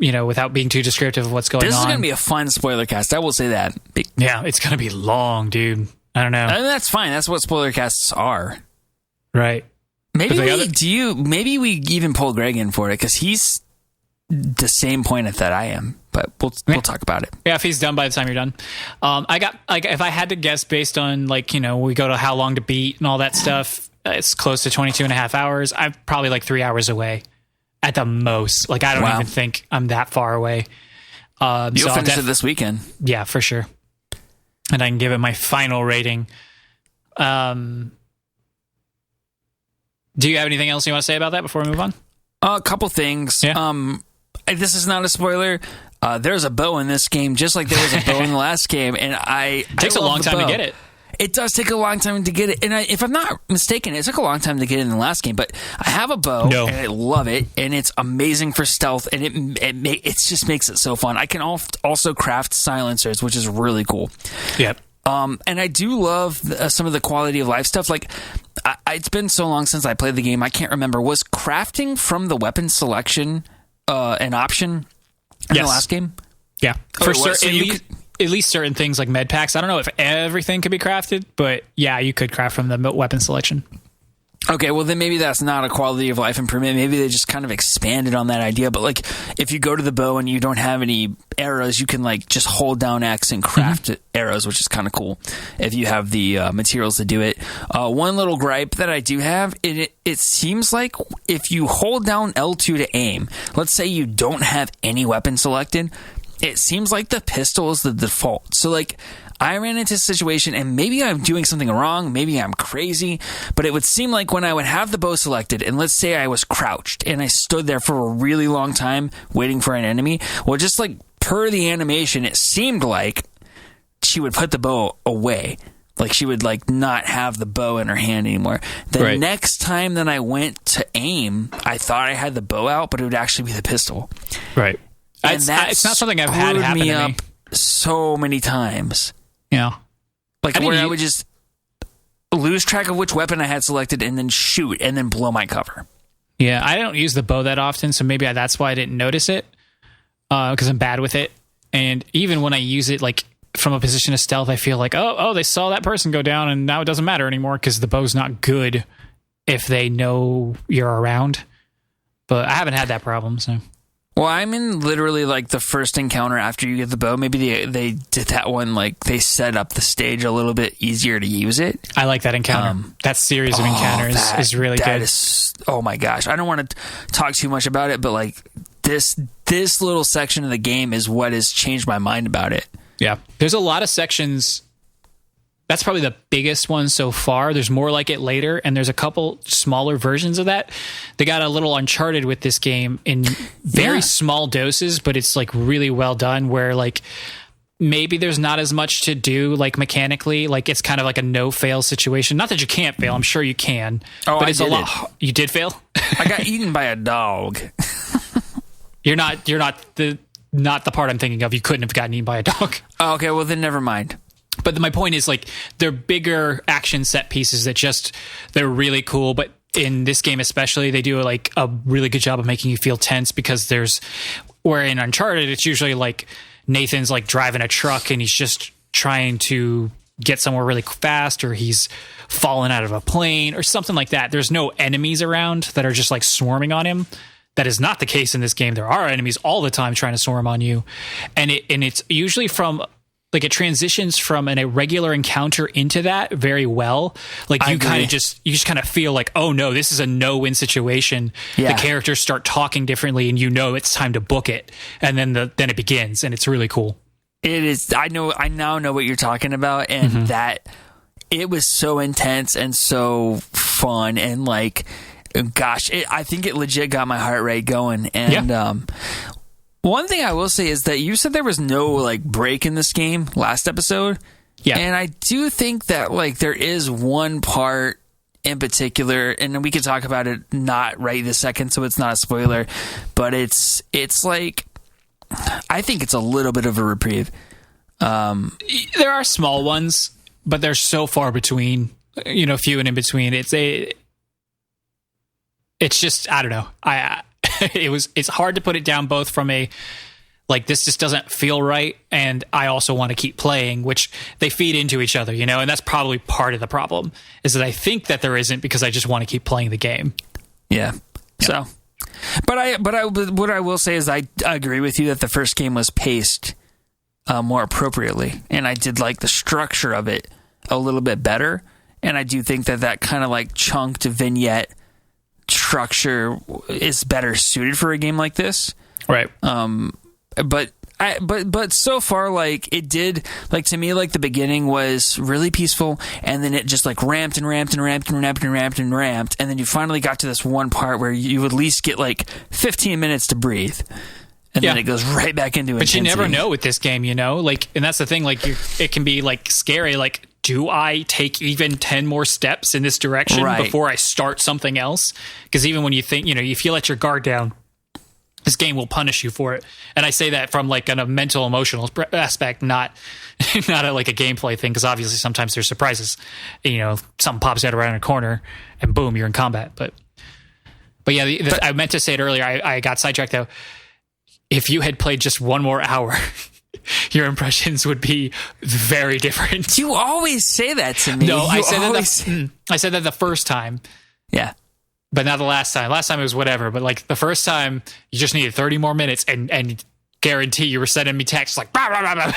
[SPEAKER 1] Without being too descriptive of what's going on.
[SPEAKER 2] This is going to be a fun spoiler cast. I will say that.
[SPEAKER 1] Yeah, it's going to be long, dude. I don't know.
[SPEAKER 2] And that's fine. That's what spoiler casts are.
[SPEAKER 1] Right.
[SPEAKER 2] Maybe we even pull Greg in for it, because the same point that I am, but we'll talk about it.
[SPEAKER 1] Yeah, if he's done by the time you're done. I got, like, if I had to guess based on, like, we go to how long to beat and all that stuff, it's close to 22 and a half hours. I'm probably like 3 hours away at the most. Like, I don't even think I'm that far away.
[SPEAKER 2] You'll finish it this weekend.
[SPEAKER 1] Yeah, for sure. And I can give it my final rating. Do you have anything else you want to say about that before we move on?
[SPEAKER 2] A couple things.
[SPEAKER 1] Yeah.
[SPEAKER 2] This is not a spoiler. There's a bow in this game, just like there was a bow in the last game, and it
[SPEAKER 1] takes a long time to get it.
[SPEAKER 2] It does take a long time to get it, and if I'm not mistaken, it took a long time to get it in the last game. But I have a bow, and I love it, and it's amazing for stealth, and it just makes it so fun. I can also craft silencers, which is really cool.
[SPEAKER 1] Yep.
[SPEAKER 2] And I do love some of the quality of life stuff. Like, it's been so long since I played the game, I can't remember. Was crafting from the weapon selection an option in the last game?
[SPEAKER 1] Yeah, for certain. At least certain things like med packs. I don't know if everything could be crafted, but yeah, you could craft from the weapon selection.
[SPEAKER 2] Okay, well then maybe that's not a quality of life improvement. Maybe they just kind of expanded on that idea. But like, if you go to the bow and you don't have any arrows, you can like just hold down X and craft arrows, which is kind of cool if you have the materials to do it. One little gripe that I do have, it seems like if you hold down L2 to aim, let's say you don't have any weapon selected, it seems like the pistol is the default. So like, I ran into a situation, and maybe I'm doing something wrong, maybe I'm crazy, but it would seem like when I would have the bow selected, and let's say I was crouched, and I stood there for a really long time waiting for an enemy, well, just like per the animation, it seemed like she would put the bow away. Like she would like not have the bow in her hand anymore. The next time that I went to aim, I thought I had the bow out, but it would actually be the pistol.
[SPEAKER 1] Right.
[SPEAKER 2] And
[SPEAKER 1] it's not something I've had happen to me
[SPEAKER 2] so many times.
[SPEAKER 1] Yeah.
[SPEAKER 2] Like I would just lose track of which weapon I had selected and then shoot and then blow my cover.
[SPEAKER 1] Yeah, I don't use the bow that often, so maybe that's why I didn't notice it, because I'm bad with it. And even when I use it, like from a position of stealth, I feel like, oh, they saw that person go down, and now it doesn't matter anymore because the bow's not good if they know you're around. But I haven't had that problem, so.
[SPEAKER 2] Well, I'm in literally like the first encounter after you get the bow. Maybe they did that one, like they set up the stage a little bit easier to use it.
[SPEAKER 1] I like that encounter. That series of encounters is really good.
[SPEAKER 2] Oh my gosh. I don't want to talk too much about it, but like this little section of the game is what has changed my mind about it.
[SPEAKER 1] Yeah. There's a lot of sections. That's probably the biggest one so far. There's more like it later, and there's a couple smaller versions of that. They got a little Uncharted with this game in very small doses, but it's like really well done, where like maybe there's not as much to do like mechanically. Like it's kind of like a no-fail situation. Not that you can't fail. I'm sure you can.
[SPEAKER 2] Oh,
[SPEAKER 1] but it's a lot. You did fail?
[SPEAKER 2] I got eaten by a dog.
[SPEAKER 1] You're not the part I'm thinking of. You couldn't have gotten eaten by a dog.
[SPEAKER 2] Oh, okay, well then never mind.
[SPEAKER 1] But my point is, like, they're bigger action set pieces that they're really cool. But in this game especially, they do like a really good job of making you feel tense, because where in Uncharted, it's usually like Nathan's like driving a truck and he's just trying to get somewhere really fast, or he's fallen out of a plane or something like that. There's no enemies around that are just like swarming on him. That is not the case in this game. There are enemies all the time trying to swarm on you. And it's usually from... Like it transitions from a regular encounter into that very well. Like you just kind of feel like, oh no, this is a no-win situation. Yeah. The characters start talking differently, and it's time to book it, and then it begins, and it's really cool.
[SPEAKER 2] It is. I now know what you're talking about, and that it was so intense and so fun, and like, gosh, I think it legit got my heart rate going, and one thing I will say is that you said there was no like break in this game last episode. Yeah. And I do think that like there is one part in particular, and we can talk about it not right this second, so it's not a spoiler, but it's like, I think it's a little bit of a reprieve.
[SPEAKER 1] There are small ones, but they're so far between, few and in between. It's just, I don't know. It's hard to put it down, both from a like this just doesn't feel right, and I also want to keep playing, which they feed into each other, and that's probably part of the problem, is that I think that there isn't, because I just want to keep playing the game.
[SPEAKER 2] Yeah. So But what I will say is I agree with you that the first game was paced more appropriately, and I did like the structure of it a little bit better. And I do think that kind of like chunked vignette structure is better suited for a game like this.
[SPEAKER 1] Right.
[SPEAKER 2] But so far, like, it did, like, to me, like, the beginning was really peaceful, and then it just, like, ramped, and then you finally got to this one part where you at least get, like, 15 minutes to breathe. And then it goes right back into it.
[SPEAKER 1] But you never know with this game, you know? Like, and that's the thing, like, it can be, like, scary, like, do I take even 10 more steps in this direction before I start something else? Because even when you think, you know, if you let your guard down, this game will punish you for it. And I say that from like a mental, emotional aspect, not like a gameplay thing, because obviously sometimes there's surprises. You know, something pops out around a corner and boom, you're in combat. But yeah, I meant to say it earlier. I got sidetracked though. If you had played just one more hour, your impressions would be very different.
[SPEAKER 2] You always say that to me.
[SPEAKER 1] No, I said that the first time.
[SPEAKER 2] Yeah.
[SPEAKER 1] But not the last time. Last time it was whatever. But like the first time, you just needed 30 more minutes, and guarantee you were sending me texts like, blah, blah, blah, blah.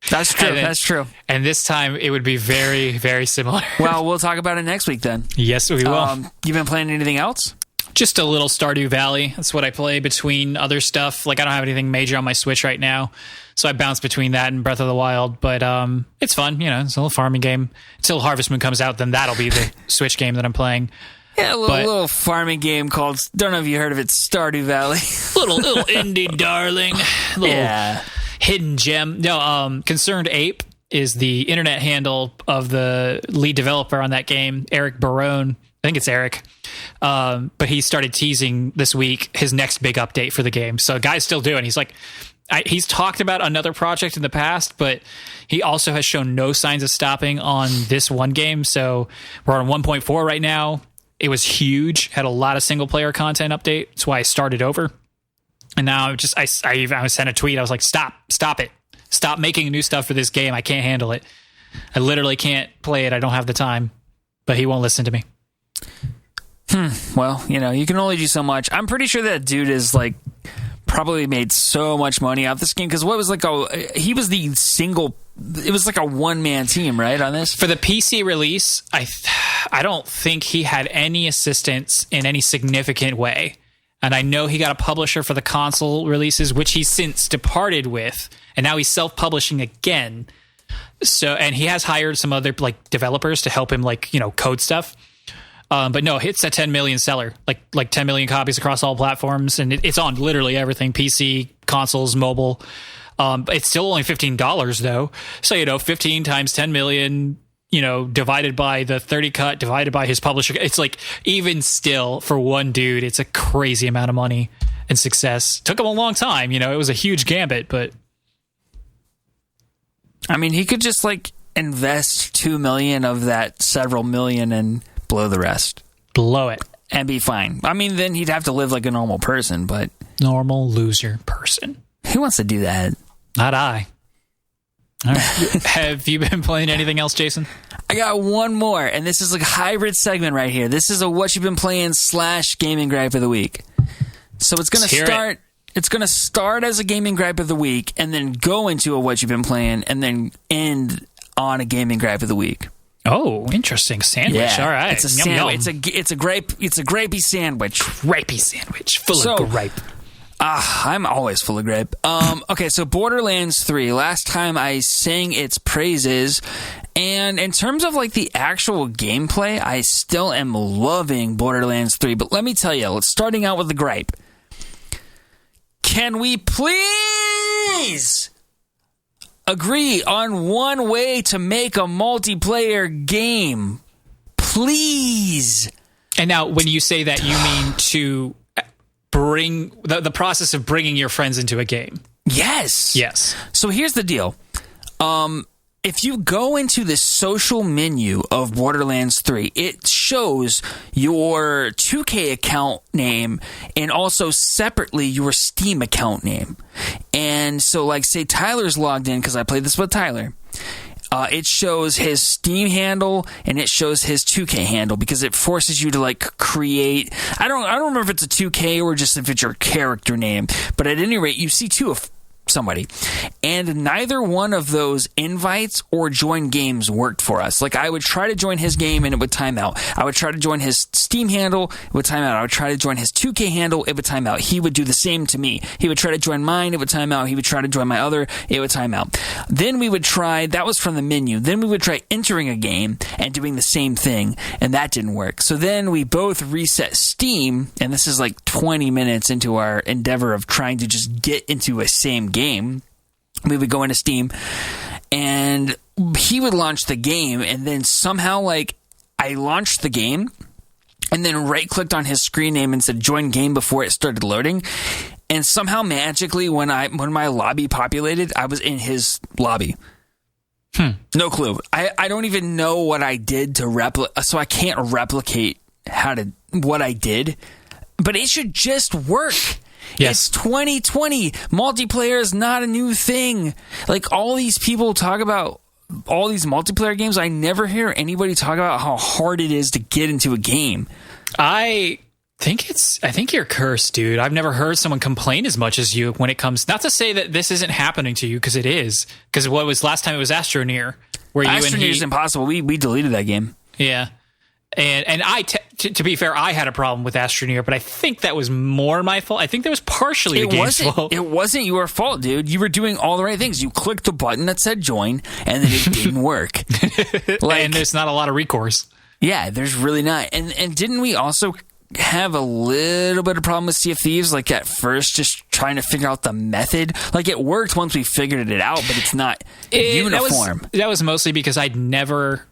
[SPEAKER 2] That's true. That's true.
[SPEAKER 1] And this time it would be very, very similar.
[SPEAKER 2] Well, we'll talk about it next week then.
[SPEAKER 1] Yes, we will.
[SPEAKER 2] You been playing anything else?
[SPEAKER 1] Just a little Stardew Valley. That's what I play between other stuff. Like, I don't have anything major on my Switch right now, so I bounce between that and Breath of the Wild. But it's fun. You know, it's a little farming game. Until Harvest Moon comes out, then that'll be the Switch game that I'm playing.
[SPEAKER 2] Yeah, a little farming game called, don't know if you heard of it, Stardew Valley. little
[SPEAKER 1] indie darling. Little hidden gem. No, Concerned Ape is the internet handle of the lead developer on that game, Eric Barone. I think it's Eric. But he started teasing this week his next big update for the game. So guy's still doing. He's like, he's talked about another project in the past, but he also has shown no signs of stopping on this one game. So we're on 1.4 right now. It was huge, had a lot of single player content update. That's why I started over. And now I sent a tweet. I was like, stop it. Stop making new stuff for this game. I can't handle it. I literally can't play it. I don't have the time. But he won't listen to me.
[SPEAKER 2] Well, you know, you can only do so much. I'm pretty sure that dude is like probably made so much money off this game, because what was like he was the single. It was like a one-man team, right, on this?
[SPEAKER 1] For the PC release, I don't think he had any assistance in any significant way. And I know he got a publisher for the console releases, which he's since departed with, and now he's self-publishing again. So, and he has hired some other like developers to help him, like, you know, code stuff. But no, it's a 10 million seller, like 10 million copies across all platforms, and it's on literally everything: PC, consoles, mobile. It's still only $15 though. So, you know, 15 times 10 million, you know, divided by the 30 cut, divided by his publisher. It's like, even still, for one dude, it's a crazy amount of money and success. Took him a long time. You know, it was a huge gambit, but
[SPEAKER 2] I mean, he could just like invest 2 million of that several million and blow the rest.
[SPEAKER 1] Blow it.
[SPEAKER 2] And be fine. I mean, then he'd have to live like a normal person, but...
[SPEAKER 1] Normal loser person.
[SPEAKER 2] Who wants to do that?
[SPEAKER 1] Not I. All right. Have you been playing anything else, Jason?
[SPEAKER 2] I got one more, and this is like a hybrid segment right here. This is a what you've been playing / gaming gripe of the week. So it's going to start... It's going to start as a gaming gripe of the week, and then go into a what you've been playing, and then end on a gaming gripe of the week.
[SPEAKER 1] Oh, interesting sandwich.
[SPEAKER 2] Yeah,
[SPEAKER 1] all right,
[SPEAKER 2] it's a sandwich. It's a grapey sandwich.
[SPEAKER 1] Grapey sandwich full of grape.
[SPEAKER 2] I'm always full of grape. Okay, so Borderlands 3. Last time I sang its praises, and in terms of like the actual gameplay, I still am loving Borderlands 3. But let me tell you, starting out with the gripe. Can we please agree on one way to make a multiplayer game? Please.
[SPEAKER 1] And now, when you say that, you mean to bring the process of bringing your friends into a game?
[SPEAKER 2] Yes.
[SPEAKER 1] Yes.
[SPEAKER 2] So here's the deal. If you go into the social menu of Borderlands 3, it shows your 2K account name and also separately your Steam account name. And so, like, say Tyler's logged in, because I played this with Tyler. It shows his Steam handle and it shows his 2K handle because it forces you to like create. I don't remember if it's a 2K or just if it's your character name, but at any rate, you see two of somebody, and neither one of those invites or join games worked for us. Like I would try to join his game and it would time out. I would try to join his Steam handle, it would time out. I would try to join his 2K handle, it would time out. He would do the same to me. He would try to join mine, it would time out. He would try to join my other, it would time out. Then we would try, that was from the menu, then we would try entering a game and doing the same thing, and that didn't work. So then we both reset Steam, and this is like 20 minutes into our endeavor of trying to just get into a same game. We would go into Steam and he would launch the game, and then somehow like I launched the game and then right clicked on his screen name and said join game before it started loading, and somehow magically when my lobby populated, I was in his lobby. No clue. I don't even know what I did to replicate, so I can't replicate what I did, but it should just work.
[SPEAKER 1] Yes.
[SPEAKER 2] It's 2020. Multiplayer is not a new thing. Like, all these people talk about all these multiplayer games. I never hear anybody talk about how hard it is to get into a game.
[SPEAKER 1] I think you're cursed, dude. I've never heard someone complain as much as you when it comes. Not to say that this isn't happening to you, because it is. Because what was last time? It was Astroneer, where you
[SPEAKER 2] Astroneer is impossible. We deleted that game.
[SPEAKER 1] Yeah. And to be fair, I had a problem with Astroneer, but I think that was more my fault. I think that was partially the game's fault.
[SPEAKER 2] It wasn't your fault, dude. You were doing all the right things. You clicked the button that said join, and then it didn't work.
[SPEAKER 1] And there's not a lot of recourse.
[SPEAKER 2] Yeah, there's really not. And didn't we also have a little bit of problem with Sea of Thieves, like at first, just trying to figure out the method? Like, it worked once we figured it out, but it's not uniform.
[SPEAKER 1] That was mostly because I'd never...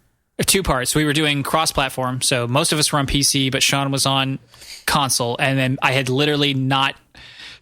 [SPEAKER 1] Two parts. We were doing cross-platform, so most of us were on PC, but Sean was on console, and then I had literally not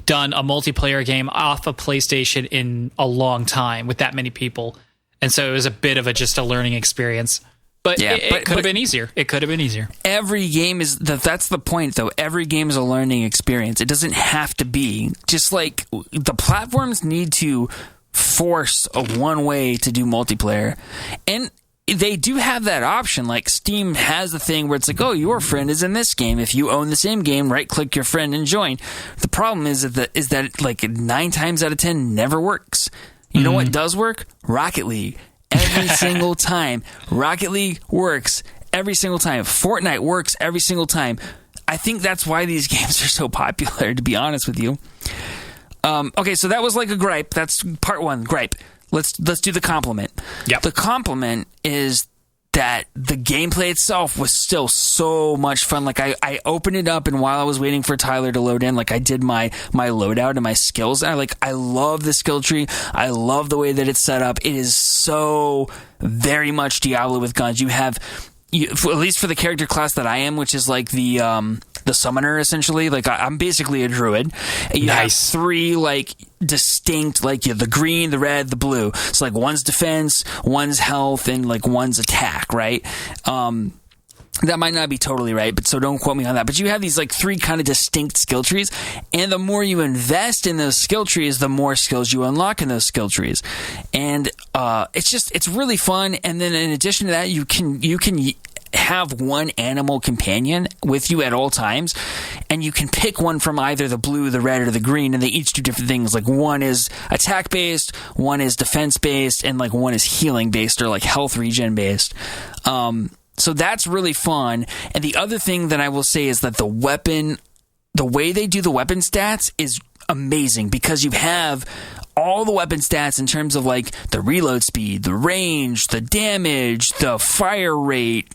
[SPEAKER 1] done a multiplayer game off of PlayStation in a long time with that many people, and so it was a bit of just a learning experience. But yeah, it could have been easier. It could have been easier. Every
[SPEAKER 2] game is... That's the point, though. Every game is a learning experience. It doesn't have to be. Just like the platforms need to force one way to do multiplayer, and they do have that option. Like, Steam has the thing where it's like, oh, your friend is in this game. If you own the same game, right-click your friend and join. The problem is that like 9 times out of 10 never works. You know what does work? Rocket League. Every single time. Rocket League works every single time. Fortnite works every single time. I think that's why these games are so popular, to be honest with you. Okay, so that was like a gripe. That's part one, gripe. Let's do the compliment.
[SPEAKER 1] Yep.
[SPEAKER 2] The compliment is that the gameplay itself was still so much fun. Like, I opened it up, and while I was waiting for Tyler to load in, like, I did my loadout and my skills. And I love the skill tree. I love the way that it's set up. It is so very much Diablo with guns. You have... at least for the character class that I am, which is like the summoner, essentially. Like, I'm basically a druid. You have 3 like distinct, like, the green, the red, the blue. So like one's defense, one's health, and like one's attack, right? That might not be totally right, but so don't quote me on that. But you have these like 3 kind of distinct skill trees, and the more you invest in those skill trees, the more skills you unlock in those skill trees. And it's really fun. And then in addition to that, you can have one animal companion with you at all times, and you can pick one from either the blue, the red, or the green, and they each do different things. Like, one is attack based, one is defense based, and like one is healing based or like health regen based. So that's really fun. And the other thing that I will say is that the way they do the weapon stats is amazing, because you have all the weapon stats in terms of like the reload speed, the range, the damage, the fire rate,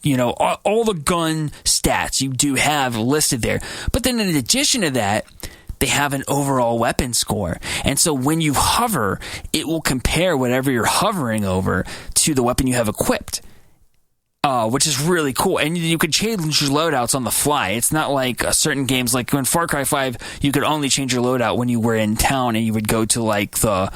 [SPEAKER 2] all the gun stats you do have listed there. But then in addition to that, they have an overall weapon score. And so when you hover, it will compare whatever you're hovering over to the weapon you have equipped. Which is really cool. And you could change your loadouts on the fly. It's not like certain games, like when Far Cry 5, you could only change your loadout when you were in town and you would go to like the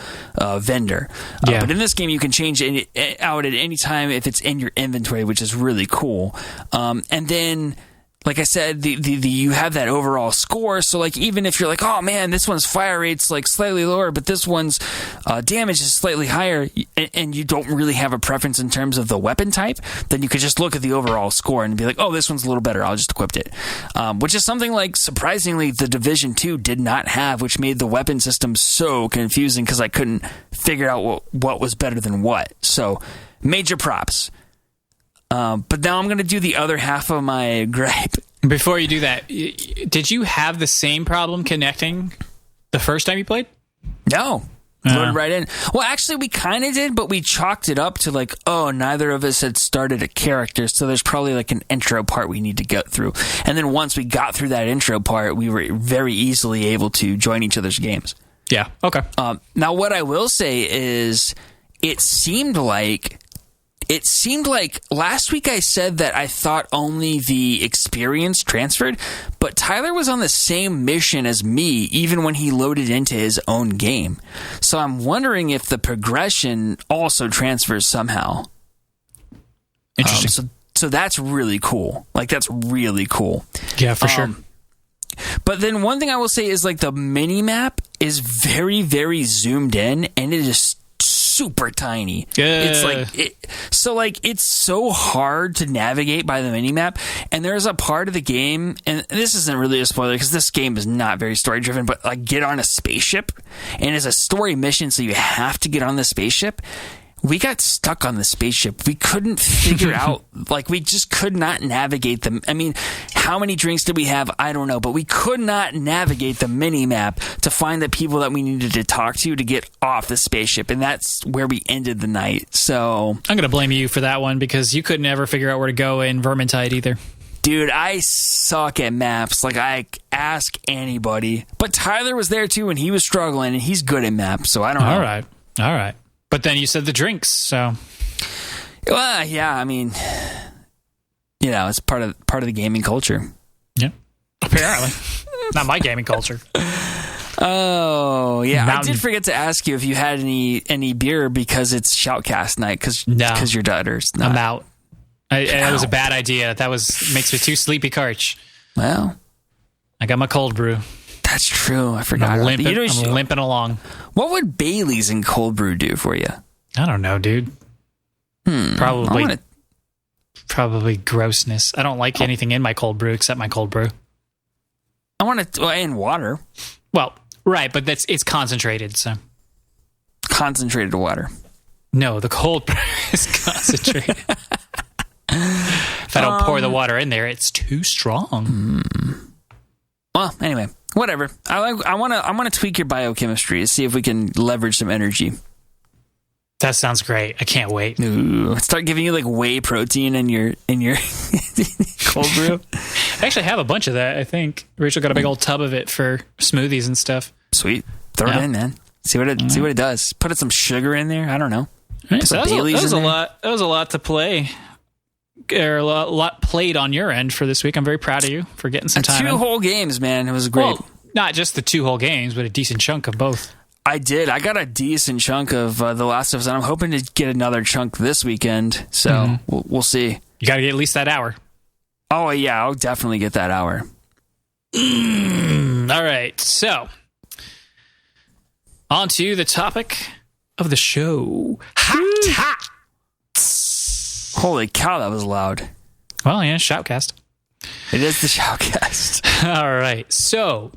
[SPEAKER 2] vendor. But in this game, you can change it out at any time if it's in your inventory, which is really cool. And then like I said, the you have that overall score. So like even if you're like, oh man, this one's fire rate's like slightly lower, but this one's damage is slightly higher, and you don't really have a preference in terms of the weapon type, then you could just look at the overall score and be like, oh, this one's a little better, I'll just equip it. Which is something like surprisingly the Division 2 did not have, which made the weapon system so confusing because I couldn't figure out what was better than what. So major props. But now I'm going to do the other half of my gripe.
[SPEAKER 1] Before you do that, did you have the same problem connecting the first time you played?
[SPEAKER 2] No. Loaded right in. Well, actually, we kind of did, but we chalked it up to like, oh, neither of us had started a character, so there's probably like an intro part we need to go through. And then once we got through that intro part, we were very easily able to join each other's games.
[SPEAKER 1] Yeah, okay.
[SPEAKER 2] Now, what I will say is it seemed like last week I said that I thought only the experience transferred, but Tyler was on the same mission as me even when he loaded into his own game. So I'm wondering if the progression also transfers somehow.
[SPEAKER 1] Interesting.
[SPEAKER 2] So that's really cool. Like, that's really cool.
[SPEAKER 1] Yeah, for sure.
[SPEAKER 2] But then one thing I will say is like the mini map is very, very zoomed in, and it is super tiny. It's like it's so hard to navigate by the minimap, and there's a part of the game, and this isn't really a spoiler because this game is not very story driven, but like get on a spaceship, and it's a story mission, so you have to get on the spaceship. We got stuck on the spaceship. We couldn't figure out, like, we just could not navigate them. I mean, how many drinks did we have? I don't know, but we could not navigate the mini-map to find the people that we needed to talk to get off the spaceship, and that's where we ended the night, so...
[SPEAKER 1] I'm going to blame you for that one, because you couldn't ever figure out where to go in Vermintide either.
[SPEAKER 2] Dude, I suck at maps. Like, I ask anybody. But Tyler was there, too, and he was struggling, and he's good at maps, so I don't know.
[SPEAKER 1] All right. But then you said the drinks, so...
[SPEAKER 2] Well, yeah, I mean... You know, it's part of the gaming culture.
[SPEAKER 1] Yeah. Apparently. Not my gaming culture.
[SPEAKER 2] Oh, yeah. I did forget to ask you if you had any beer because it's Shoutcast night, because your daughter's not.
[SPEAKER 1] I'm out. It was a bad idea. That makes me too sleepy, Karch.
[SPEAKER 2] Well...
[SPEAKER 1] I got my cold brew.
[SPEAKER 2] That's true. I forgot.
[SPEAKER 1] I'm limping along.
[SPEAKER 2] What would Bailey's and cold brew do for you?
[SPEAKER 1] I don't know, dude. Probably grossness. I don't like anything in my cold brew except my cold brew.
[SPEAKER 2] I want to... and water.
[SPEAKER 1] Well, right, but it's concentrated, so...
[SPEAKER 2] Concentrated water.
[SPEAKER 1] No, the cold brew is concentrated. If I don't pour the water in there, it's too strong.
[SPEAKER 2] Well, anyway, whatever. I want to tweak your biochemistry to see if we can leverage some energy.
[SPEAKER 1] That sounds great. I can't wait.
[SPEAKER 2] Ooh, start giving you like whey protein in your cold brew.
[SPEAKER 1] I actually have a bunch of that. I think Rachel got a big old tub of it for smoothies and stuff.
[SPEAKER 2] Sweet, throw it in, man. See what it does. Put some sugar in there. I don't know.
[SPEAKER 1] Right, so that was a lot. That was a lot to play. Or a lot played on your end for this week. I'm very proud of you for getting some time.
[SPEAKER 2] 2 whole games, man. It was great.
[SPEAKER 1] Well, not just the 2 whole games, but a decent chunk of both.
[SPEAKER 2] I did. I got a decent chunk of The Last of Us, and I'm hoping to get another chunk this weekend. So we'll see.
[SPEAKER 1] You got to get at least that hour.
[SPEAKER 2] Oh, yeah. I'll definitely get that hour.
[SPEAKER 1] All right. So, on to the topic of the show. Hot.
[SPEAKER 2] Holy cow, that was loud.
[SPEAKER 1] Well, yeah, Shoutcast.
[SPEAKER 2] It is the Shoutcast.
[SPEAKER 1] All right. So,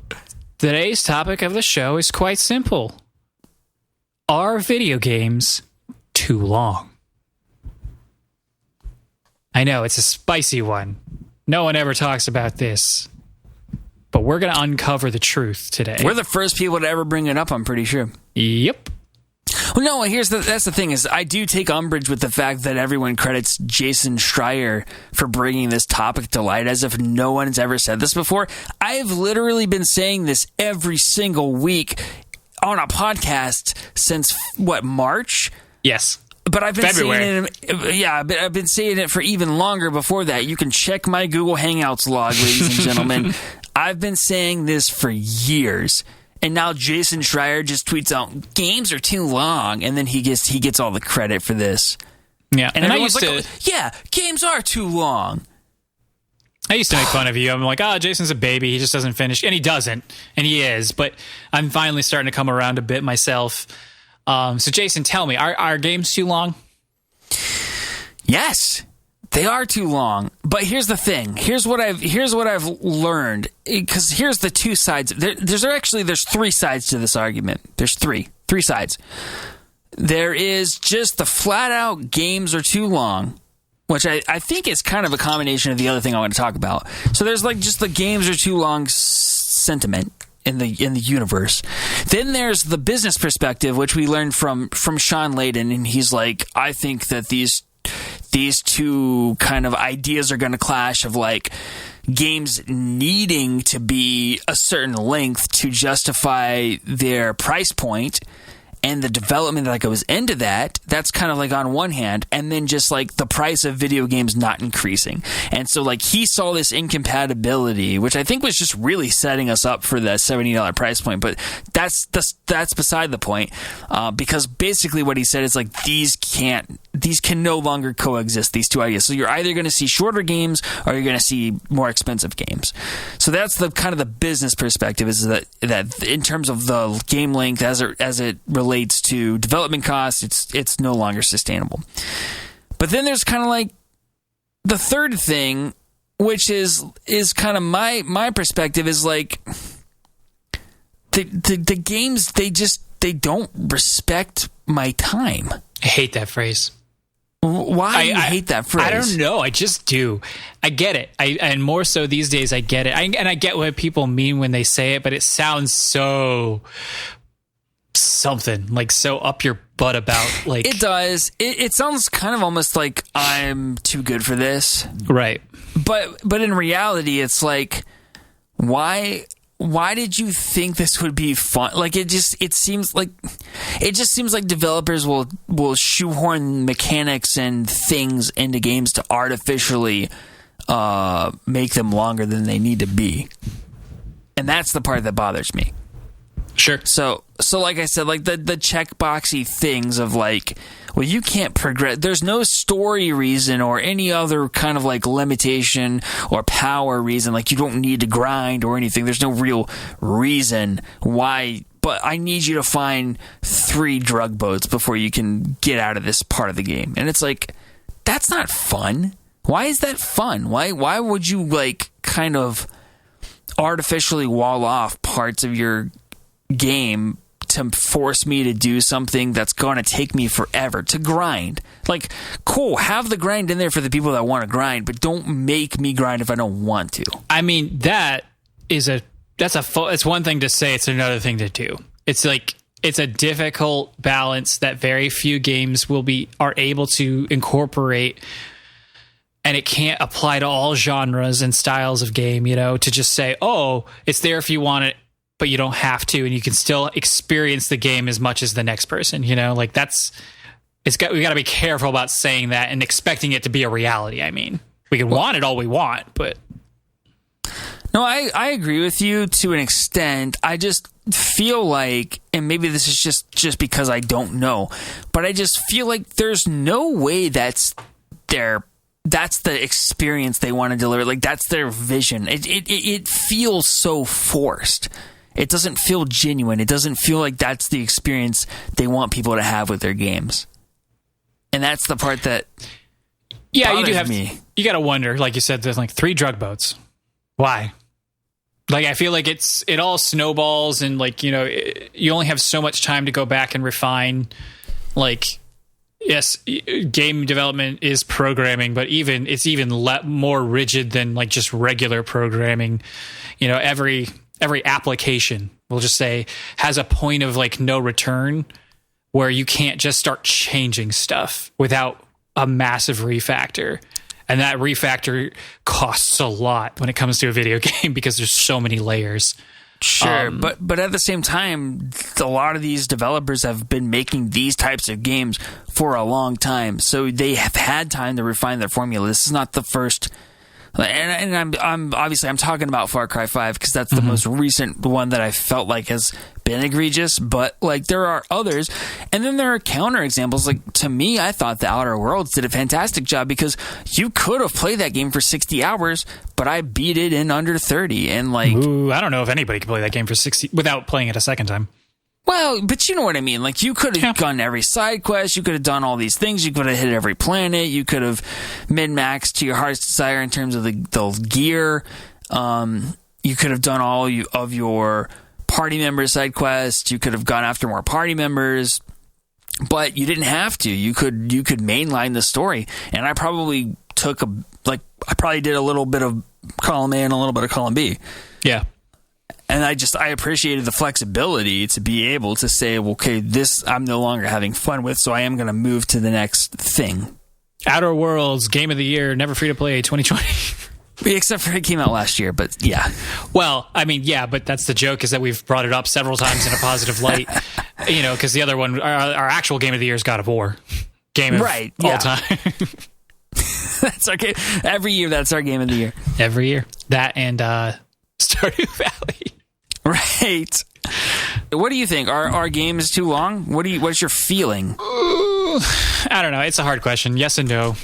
[SPEAKER 1] today's topic of the show is quite simple. Are video games too long? I know, it's a spicy one. No one ever talks about this. But we're going to uncover the truth today.
[SPEAKER 2] We're the first people to ever bring it up, I'm pretty sure.
[SPEAKER 1] Yep.
[SPEAKER 2] Well, no, that's the thing is I do take umbrage with the fact that everyone credits Jason Schreier for bringing this topic to light as if no one's ever said this before. I've literally been saying this every single week on a podcast since, March?
[SPEAKER 1] Yes.
[SPEAKER 2] But I've been
[SPEAKER 1] February.
[SPEAKER 2] saying it, I've been saying it for even longer before that. You can check my Google Hangouts log, ladies and gentlemen. I've been saying this for years. And now Jason Schreier just tweets out, games are too long, and then he gets all the credit for this.
[SPEAKER 1] Yeah,
[SPEAKER 2] and I used to... yeah, games are too long.
[SPEAKER 1] I used to make fun of you. I'm like, Jason's a baby. He just doesn't finish. And he doesn't. And he is. But I'm finally starting to come around a bit myself. So, Jason, tell me, are games too long?
[SPEAKER 2] Yes, they are too long. But here's the thing. Here's what I've learned. Because here's the two sides. There's three sides to this argument. There's three sides. There is just the flat out games are too long, which I think is kind of a combination of the other thing I want to talk about. So there's like just the games are too long sentiment in the universe. Then there's the business perspective, which we learned from Sean Layden, and he's like, I think that these two kind of ideas are going to clash of like games needing to be a certain length to justify their price point. And the development that goes into that's kind of like on one hand, and then just like the price of video games not increasing. And so like he saw this incompatibility, which I think was just really setting us up for that $70 price point. But that's beside the point, because basically what he said is like these can no longer coexist, these two ideas. So you're either going to see shorter games or you're going to see more expensive games. So that's the kind of the business perspective, is that in terms of the game length as it relates to development costs, it's no longer sustainable. But then there's kind of like the third thing, which is kind of my perspective, is like the games, they don't respect my time.
[SPEAKER 1] I hate that phrase.
[SPEAKER 2] Why do you hate that phrase?
[SPEAKER 1] I don't know. I just do. I get it. And more so these days, I get it. And I get what people mean when they say it, but it sounds so something like so up your butt about like
[SPEAKER 2] it does. It sounds kind of almost like I'm too good for this,
[SPEAKER 1] right?
[SPEAKER 2] But in reality, it's like why did you think this would be fun? Like it just seems like developers will shoehorn mechanics and things into games to artificially make them longer than they need to be, and that's the part that bothers me.
[SPEAKER 1] Sure.
[SPEAKER 2] So like I said, like the checkboxy things of like, well, you can't progress. There's no story reason or any other kind of like limitation or power reason. Like you don't need to grind or anything. There's no real reason why. But I need you to find 3 drug boats before you can get out of this part of the game. And it's like, that's not fun. Why is that fun? Why would you like kind of artificially wall off parts of your game to force me to do something that's going to take me forever to grind? Like, cool, have the grind in there for the people that want to grind, but don't make me grind if I don't want to.
[SPEAKER 1] I mean, it's one thing to say, it's another thing to do. It's like it's a difficult balance that very few games are able to incorporate, and it can't apply to all genres and styles of game, to just say, oh, it's there if you want it, but you don't have to, and you can still experience the game as much as the next person, like we got to be careful about saying that and expecting it to be a reality. I mean, we can want it all we want, but
[SPEAKER 2] no, I agree with you to an extent. I just feel like, and maybe this is just because I don't know, but I just feel like there's no way that's the experience they want to deliver. Like that's their vision. It feels so forced. It doesn't feel genuine. It doesn't feel like that's the experience they want people to have with their games. And that's the part that
[SPEAKER 1] you do have
[SPEAKER 2] me.
[SPEAKER 1] You got to wonder, like you said, there's like 3 drug boats. Why? Like I feel like it all snowballs, and like you only have so much time to go back and refine. Like, yes, game development is programming, but it's even more rigid than like just regular programming. Every application, we'll just say, has a point of like no return where you can't just start changing stuff without a massive refactor. And that refactor costs a lot when it comes to a video game because there's so many layers.
[SPEAKER 2] Sure, but at the same time, a lot of these developers have been making these types of games for a long time, so they have had time to refine their formula. This is not the first. And I'm obviously talking about Far Cry 5 because that's the most recent one that I felt like has been egregious, but like there are others. And then there are counter examples. Like to me, I thought The Outer Worlds did a fantastic job because you could have played that game for 60 hours, but I beat it in under 30. And like,
[SPEAKER 1] ooh, I don't know if anybody can play that game for 60 without playing it a second time.
[SPEAKER 2] Well, but you know what I mean. Like you could have done every side quest. You could have done all these things. You could have hit every planet. You could have min-maxed to your heart's desire in terms of the gear. You could have done all of your party member side quests. You could have gone after more party members, but you didn't have to. You could mainline the story. And I probably I probably did a little bit of column A and a little bit of column B.
[SPEAKER 1] Yeah.
[SPEAKER 2] And I appreciated the flexibility to be able to say, well, okay, this I'm no longer having fun with, so I am going to move to the next thing.
[SPEAKER 1] Outer Worlds, Game of the Year, never free to play 2020.
[SPEAKER 2] Except for it came out last year, but yeah.
[SPEAKER 1] Well, I mean, yeah, but that's the joke is that we've brought it up several times in a positive light, because the other one, our actual Game of the Year is God of War. Game of all time.
[SPEAKER 2] That's our game. Every year, that's our Game of the Year.
[SPEAKER 1] Every year. That and Stardew Valley.
[SPEAKER 2] Right. What do you think? Are games too long? What's your feeling?
[SPEAKER 1] I don't know. It's a hard question. Yes and no.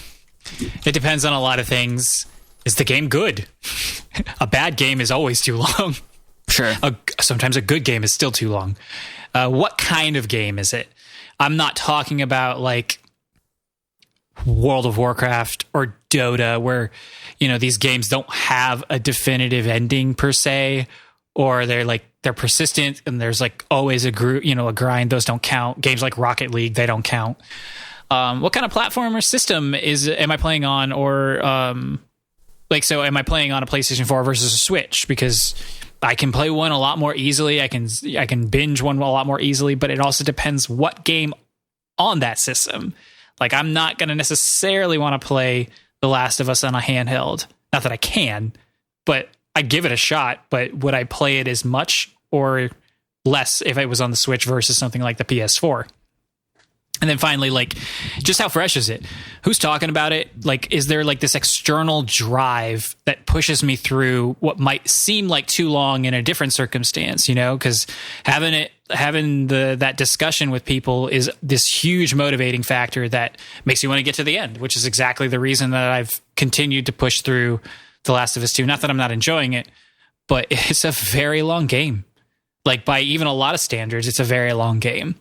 [SPEAKER 1] It depends on a lot of things. Is the game good? A bad game is always too long.
[SPEAKER 2] Sure.
[SPEAKER 1] Sometimes a good game is still too long. What kind of game is it? I'm not talking about like World of Warcraft or Dota where, these games don't have a definitive ending per se, or they're persistent and there's like always a grind. Those don't count. Games like Rocket League, they don't count. What kind of platform or system am I playing on? Or am I playing on a PlayStation 4 versus a Switch? Because I can play one a lot more easily. I can binge one a lot more easily, but it also depends what game on that system. Like I'm not going to necessarily want to play The Last of Us on a handheld. Not that I can, but I'd give it a shot. But would I play it as much or less if it was on the Switch versus something like the PS4? And then finally, just how fresh is it? Who's talking about it? Is there this external drive that pushes me through what might seem like too long in a different circumstance, because having that discussion with people is this huge motivating factor that makes you want to get to the end, which is exactly the reason that I've continued to push through The Last of Us 2. Not that I'm not enjoying it, but it's a very long game. By even a lot of standards, it's a very long game.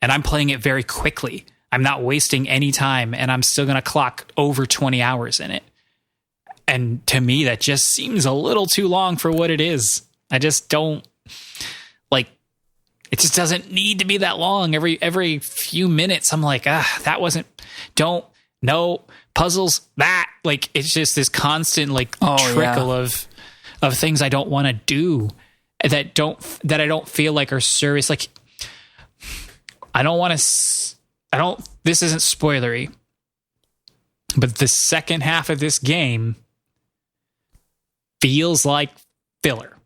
[SPEAKER 1] And I'm playing it very quickly. I'm not wasting any time, and I'm still going to clock over 20 hours in it. And to me, that just seems a little too long for what it is. I just don't it just doesn't need to be that long. Every few minutes, I'm like, that wasn't, no, puzzles, that. It's just this constant trickle of things I don't want to do that I don't feel like are serious. This isn't spoilery, but the second half of this game feels like filler.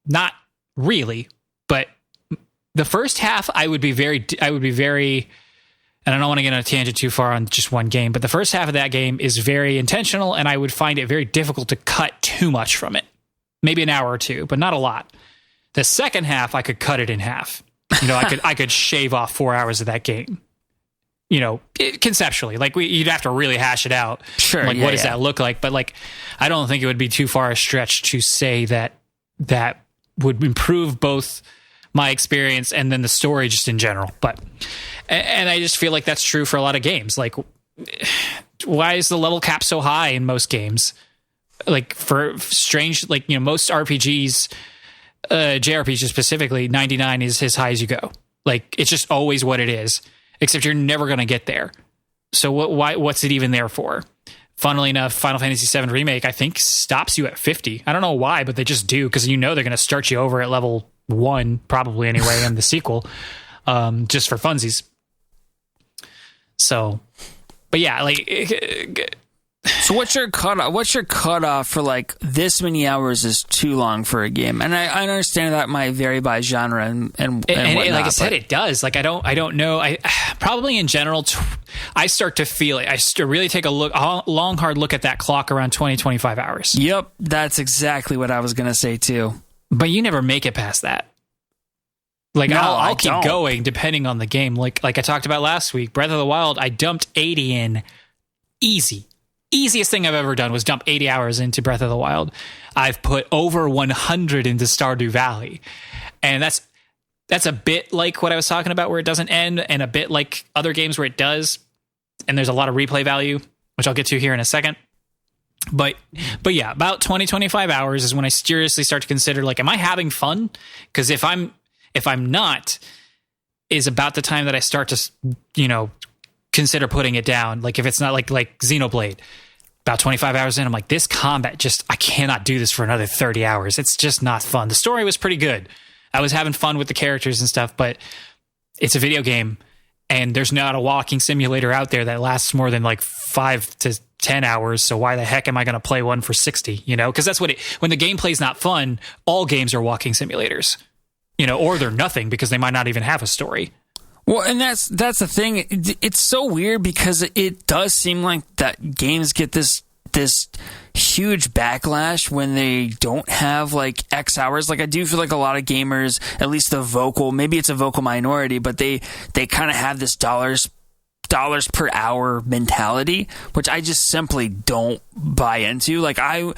[SPEAKER 1] Not really, but the first half I would be very, and I don't want to get on a tangent too far on just one game, but the first half of that game is very intentional, and I would find it very difficult to cut too much from it. Maybe an hour or two, but not a lot. The second half, I could cut it in half. I could shave off 4 hours of that game. Conceptually, you'd have to really hash it out.
[SPEAKER 2] Sure.
[SPEAKER 1] What does that look like? But I don't think it would be too far a stretch to say that would improve both my experience and then the story just in general. And I just feel like that's true for a lot of games. Why is the level cap so high in most games? For strange, most RPGs, JRPGs specifically, 99 is as high as you go. It's just always what it is, except you're never going to get there. So what's it even there for? Funnily enough, Final Fantasy VII Remake, I think, stops you at 50. I don't know why, but they just do, because they're going to start you over at level 1, probably anyway, in the sequel, just for funsies. So, but yeah,
[SPEAKER 2] So what's your cutoff? What's your cutoff for this many hours is too long for a game? And I understand that might vary by genre and whatnot,
[SPEAKER 1] like I said, it does. I don't know. I probably in general, I start to feel it. I really take a long, hard look at that clock around 20, 25 hours.
[SPEAKER 2] Yep, that's exactly what I was going to say too.
[SPEAKER 1] But you never make it past that. Like,
[SPEAKER 2] No,
[SPEAKER 1] I'll
[SPEAKER 2] I
[SPEAKER 1] keep
[SPEAKER 2] don't.
[SPEAKER 1] going depending on the game. Like I talked about last week, Breath of the Wild, I dumped 80 in easy. Easiest thing I've ever done was dump 80 hours into Breath of the Wild. I've put over 100 into Stardew Valley. And that's a bit like what I was talking about where it doesn't end, and a bit like other games where it does. And there's a lot of replay value, which I'll get to here in a second. But yeah, about 20, 25 hours is when I seriously start to consider, like, am I having fun? Because if I'm not, is about the time that I start to, consider putting it down. Like, if it's not like Xenoblade, about 25 hours in, I'm like, this combat I cannot do this for another 30 hours. It's just not fun. The story was pretty good. I was having fun with the characters and stuff, but it's a video game, and there's not a walking simulator out there that lasts more than like 5 to 10 hours. So why the heck am I going to play one for 60? Because that's when the gameplay's not fun, all games are walking simulators, or they're nothing because they might not even have a story.
[SPEAKER 2] Well, and that's the thing. It's so weird because it does seem like that games get this huge backlash when they don't have like X hours. Like, I do feel like a lot of gamers, at least maybe it's a vocal minority, but they kind of have this dollars per hour mentality, which I just simply don't buy into. Like, I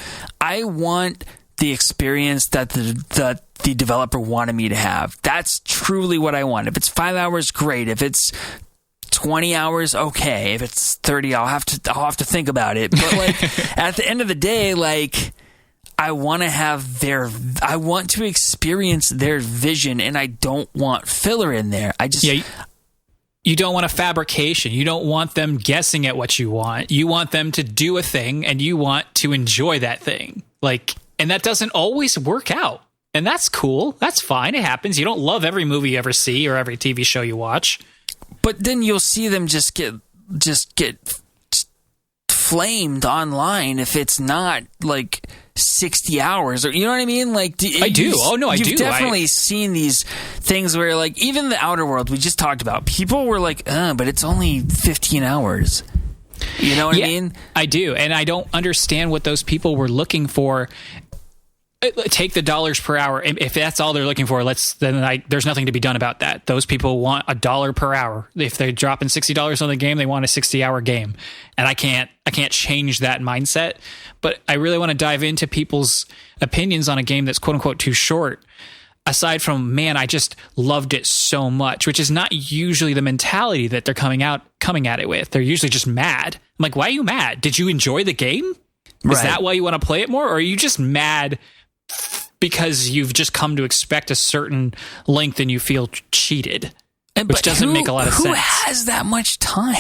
[SPEAKER 2] want the experience that the developer wanted me to have. That's truly what I want. If it's 5 hours, great. If it's 20 hours, okay. If it's 30, I'll have to think about it. But like, at the end of the day, like, I want to experience their vision, and I don't want filler in there.
[SPEAKER 1] You don't want a fabrication. You don't want them guessing at what you want. You want them to do a thing, and you want to enjoy that thing. Like, and that doesn't always work out. And that's cool. That's fine. It happens. You don't love every movie you ever see or every TV show you watch.
[SPEAKER 2] But then you'll see them just get flamed online if it's not like 60 hours, or you know what I mean? Like,
[SPEAKER 1] I do. Oh no, I do.
[SPEAKER 2] You've definitely seen these things where, like, even the Outer World we just talked about, people were like, but it's only 15 hours. You know what I mean?
[SPEAKER 1] I do, and I don't understand what those people were looking for. Take the dollars per hour. If that's all they're looking for, there's nothing to be done about that. Those people want $1 per hour. If they're dropping $60 on the game, they want a 60-hour game. And I can't change that mindset. But I really want to dive into people's opinions on a game that's quote unquote too short. Aside from, man, I just loved it so much, which is not usually the mentality that they're coming at it with. They're usually just mad. I'm like, why are you mad? Did you enjoy the game? Is that why you want to play it more? Or are you just mad because you've just come to expect a certain length and you feel cheated? Which doesn't make a lot of sense.
[SPEAKER 2] Who has that much time?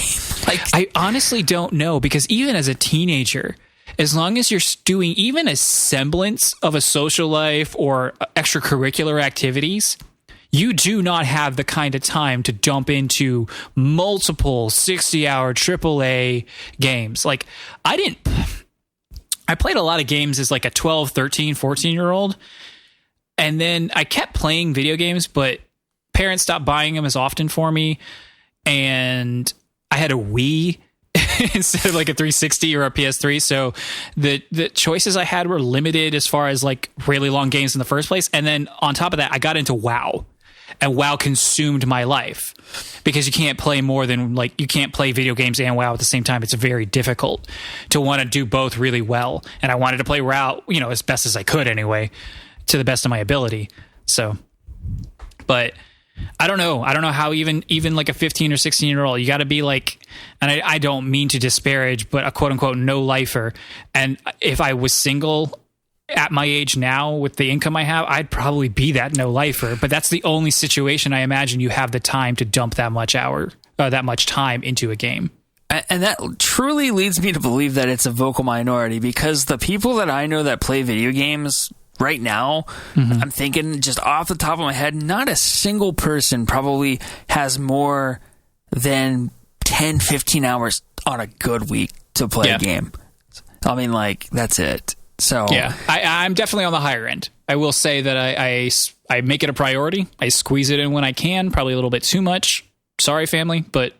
[SPEAKER 2] Like,
[SPEAKER 1] I honestly don't know, because even as a teenager, as long as you're doing even a semblance of a social life or extracurricular activities, you do not have the kind of time to dump into multiple 60-hour AAA games. Like, I played a lot of games as like a 12, 13, 14-year-old. And then I kept playing video games, but parents stopped buying them as often for me. And I had a Wii instead of like a 360 or a PS3. So the choices I had were limited as far as like really long games in the first place. And then on top of that, I got into WoW. And WoW consumed my life, because you can't play you can't play video games and WoW at the same time. It's very difficult to want to do both really well. And I wanted to play WoW, as best as I could anyway, to the best of my ability. So, but I don't know. I don't know how even like a 15 or 16-year-old, you got to be like, and I don't mean to disparage, but a quote unquote no lifer. And if I was single at my age now with the income I have, I'd probably be that no lifer. But that's the only situation I imagine you have the time to dump that much time into a game.
[SPEAKER 2] And that truly leads me to believe that it's a vocal minority, because the people that I know that play video games right now, I'm thinking just off the top of my head, not a single person probably has more than 10, 15 hours on a good week to play a game. I mean, like, that's it. So
[SPEAKER 1] yeah, I'm definitely on the higher end. I will say that I make it a priority. I squeeze it in when I can, probably a little bit too much. Sorry, family, but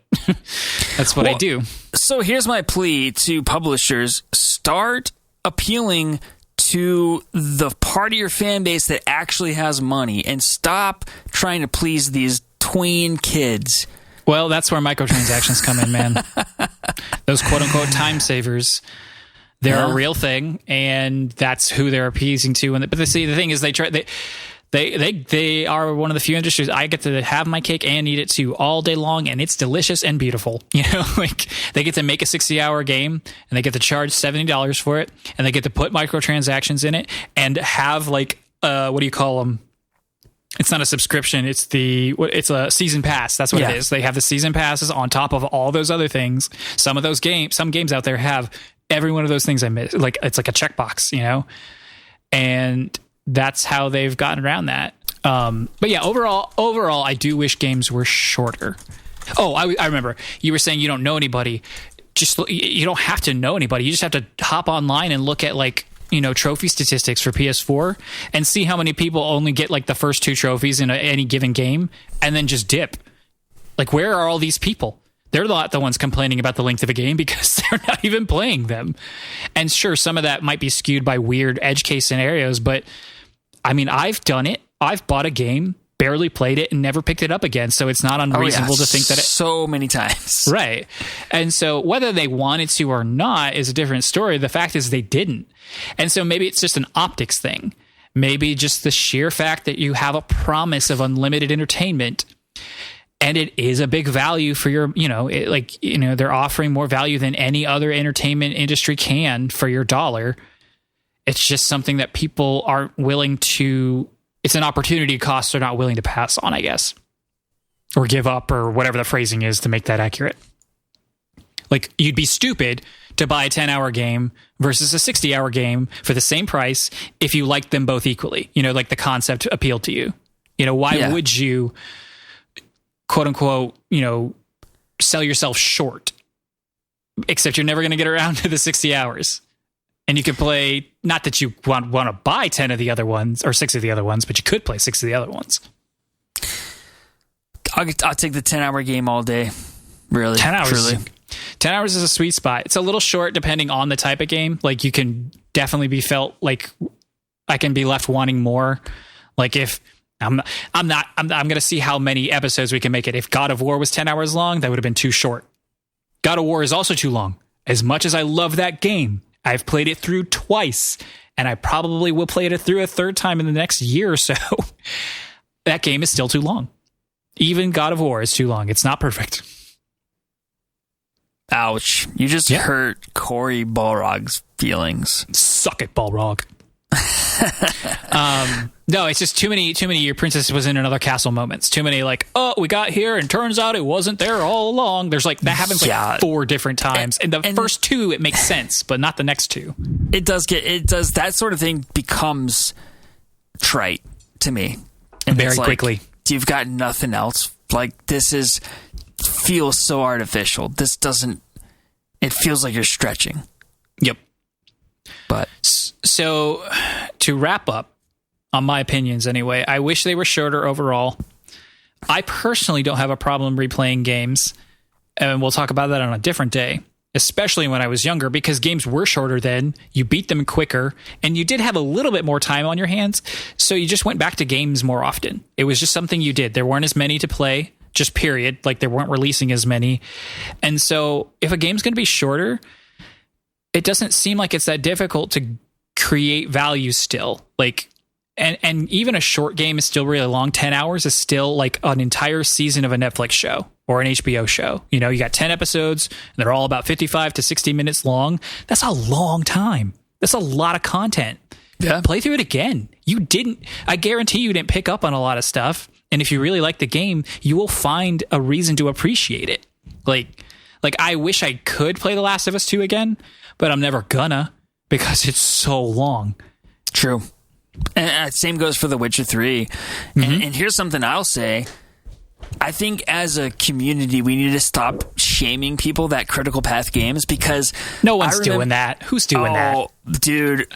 [SPEAKER 1] that's what I do.
[SPEAKER 2] So here's my plea to publishers. Start appealing to the part of your fan base that actually has money and stop trying to please these tween kids.
[SPEAKER 1] Well, that's where microtransactions come in, man. Those quote-unquote time savers, they're a real thing, and that's who they're appeasing to. But the thing is, they are one of the few industries I get to have my cake and eat it too all day long, and it's delicious and beautiful. You know, like they get to make a 60-hour game, and they get to charge $70 for it, and they get to put microtransactions in it, and have like what do you call them? It's not a subscription. It's a season pass. That's what it is. They have the season passes on top of all those other things. Some games out there have every one of those things I miss. Like it's like a checkbox, you know, and that's how they've gotten around that. But yeah, overall, I do wish games were shorter. Oh, I remember you were saying you don't know anybody. You don't have to know anybody. You just have to hop online and look at like, you know, trophy statistics for PS4 and see how many people only get like the first 2 trophies in any given game and then just dip. Like, where are all these people? They're not the ones complaining about the length of a game because they're not even playing them. And sure, some of that might be skewed by weird edge case scenarios, but I mean, I've done it. I've bought a game, barely played it, and never picked it up again. So it's not unreasonable to think that
[SPEAKER 2] so many times.
[SPEAKER 1] Right. And so whether they wanted to or not is a different story. The fact is they didn't. And so maybe it's just an optics thing. Maybe just the sheer fact that you have a promise of unlimited entertainment, and it is a big value for your, you know, they're offering more value than any other entertainment industry can for your dollar. It's just something that people aren't willing to, it's an opportunity cost they're not willing to pass on, I guess, or give up, or whatever the phrasing is to make that accurate. Like, you'd be stupid to buy a 10-hour game versus a 60-hour game for the same price if you liked them both equally. You know, like the concept appealed to you. You know, why would you, quote unquote, you know, sell yourself short? Except you're never going to get around to the 60 hours. And you could play, not that you want to buy 10 of the other ones or 6 of the other ones, but you could play 6 of the other ones.
[SPEAKER 2] I'll take the 10-hour game all day. Really.
[SPEAKER 1] 10 hours.
[SPEAKER 2] Truly.
[SPEAKER 1] 10 hours is a sweet spot. It's a little short depending on the type of game. Like, you can definitely be felt like I can be left wanting more. Like, if I'm going to see how many episodes we can make it. If God of War was 10 hours long, that would have been too short. God of War is also too long. As much as I love that game, I've played it through twice, and I probably will play it through a third time in the next year or so. That game is still too long. Even God of War is too long. It's not perfect.
[SPEAKER 2] Ouch. You just hurt Corey Balrog's feelings.
[SPEAKER 1] Suck it, Balrog. No, it's just too many your princess was in another castle moments. Too many like, oh, we got here and turns out it wasn't there all along. There's like, that happens like 4 different times. And the first 2, it makes sense, but not the next 2.
[SPEAKER 2] It does that sort of thing becomes trite to me. And
[SPEAKER 1] very quickly.
[SPEAKER 2] You've got nothing else. Like, feels so artificial. It feels like you're stretching.
[SPEAKER 1] Yep.
[SPEAKER 2] But
[SPEAKER 1] so to wrap up on my opinions anyway, I wish they were shorter overall. I personally don't have a problem replaying games, and we'll talk about that on a different day, especially when I was younger, because games were shorter then. You beat them quicker, and you did have a little bit more time on your hands, so you just went back to games more often. It was just something you did. There weren't as many to play, just period. Like, they weren't releasing as many. And so if a game's going to be shorter, it doesn't seem like it's that difficult to create value still. Like, and even a short game is still really long. 10 hours is still like an entire season of a Netflix show or an HBO show. You know, you got 10 episodes, and they're all about 55 to 60 minutes long. That's a long time. That's a lot of content.
[SPEAKER 2] Yeah.
[SPEAKER 1] Play through it again. I guarantee you didn't pick up on a lot of stuff. And if you really like the game, you will find a reason to appreciate it. Like I wish I could play The Last of Us 2 again, but I'm never gonna, because it's so long.
[SPEAKER 2] True. And same goes for The Witcher 3. Mm-hmm. And here's something I'll say. I think as a community, we need to stop shaming people that Critical Path games, because
[SPEAKER 1] no one's doing that. Who's doing that?
[SPEAKER 2] Oh, dude.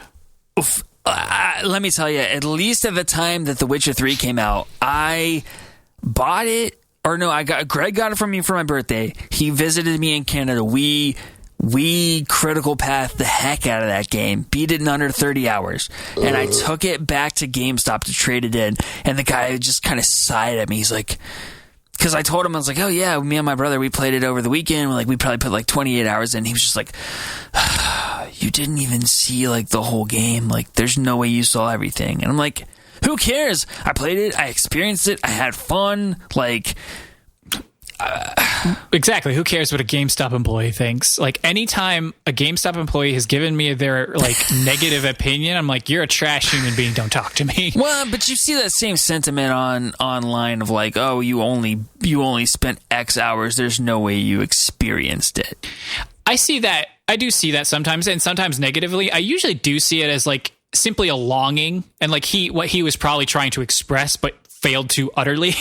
[SPEAKER 2] Let me tell you, at least at the time that The Witcher 3 came out, I bought it. Or no, Greg got it from me for my birthday. He visited me in Canada. We we critical path the heck out of that game, beat it in under 30 hours, and I took it back to GameStop to trade it in, and the guy just kind of sighed at me. He's like, because I told him, I was like, oh yeah, me and my brother, we played it over the weekend, like we probably put like 28 hours in. He was just like, you didn't even see like the whole game, like there's no way you saw everything. And I'm like, who cares? I played it, I experienced it, I had fun, like...
[SPEAKER 1] Exactly. Who cares what a GameStop employee thinks? Like, anytime a GameStop employee has given me their like negative opinion, I'm like, you're a trash human being. Don't talk to me.
[SPEAKER 2] Well, but you see that same sentiment online of like, oh, you only spent X hours. There's no way you experienced it.
[SPEAKER 1] I see that. I do see that sometimes, and sometimes negatively. I usually do see it as like simply a longing, and like what he was probably trying to express, but failed to utterly,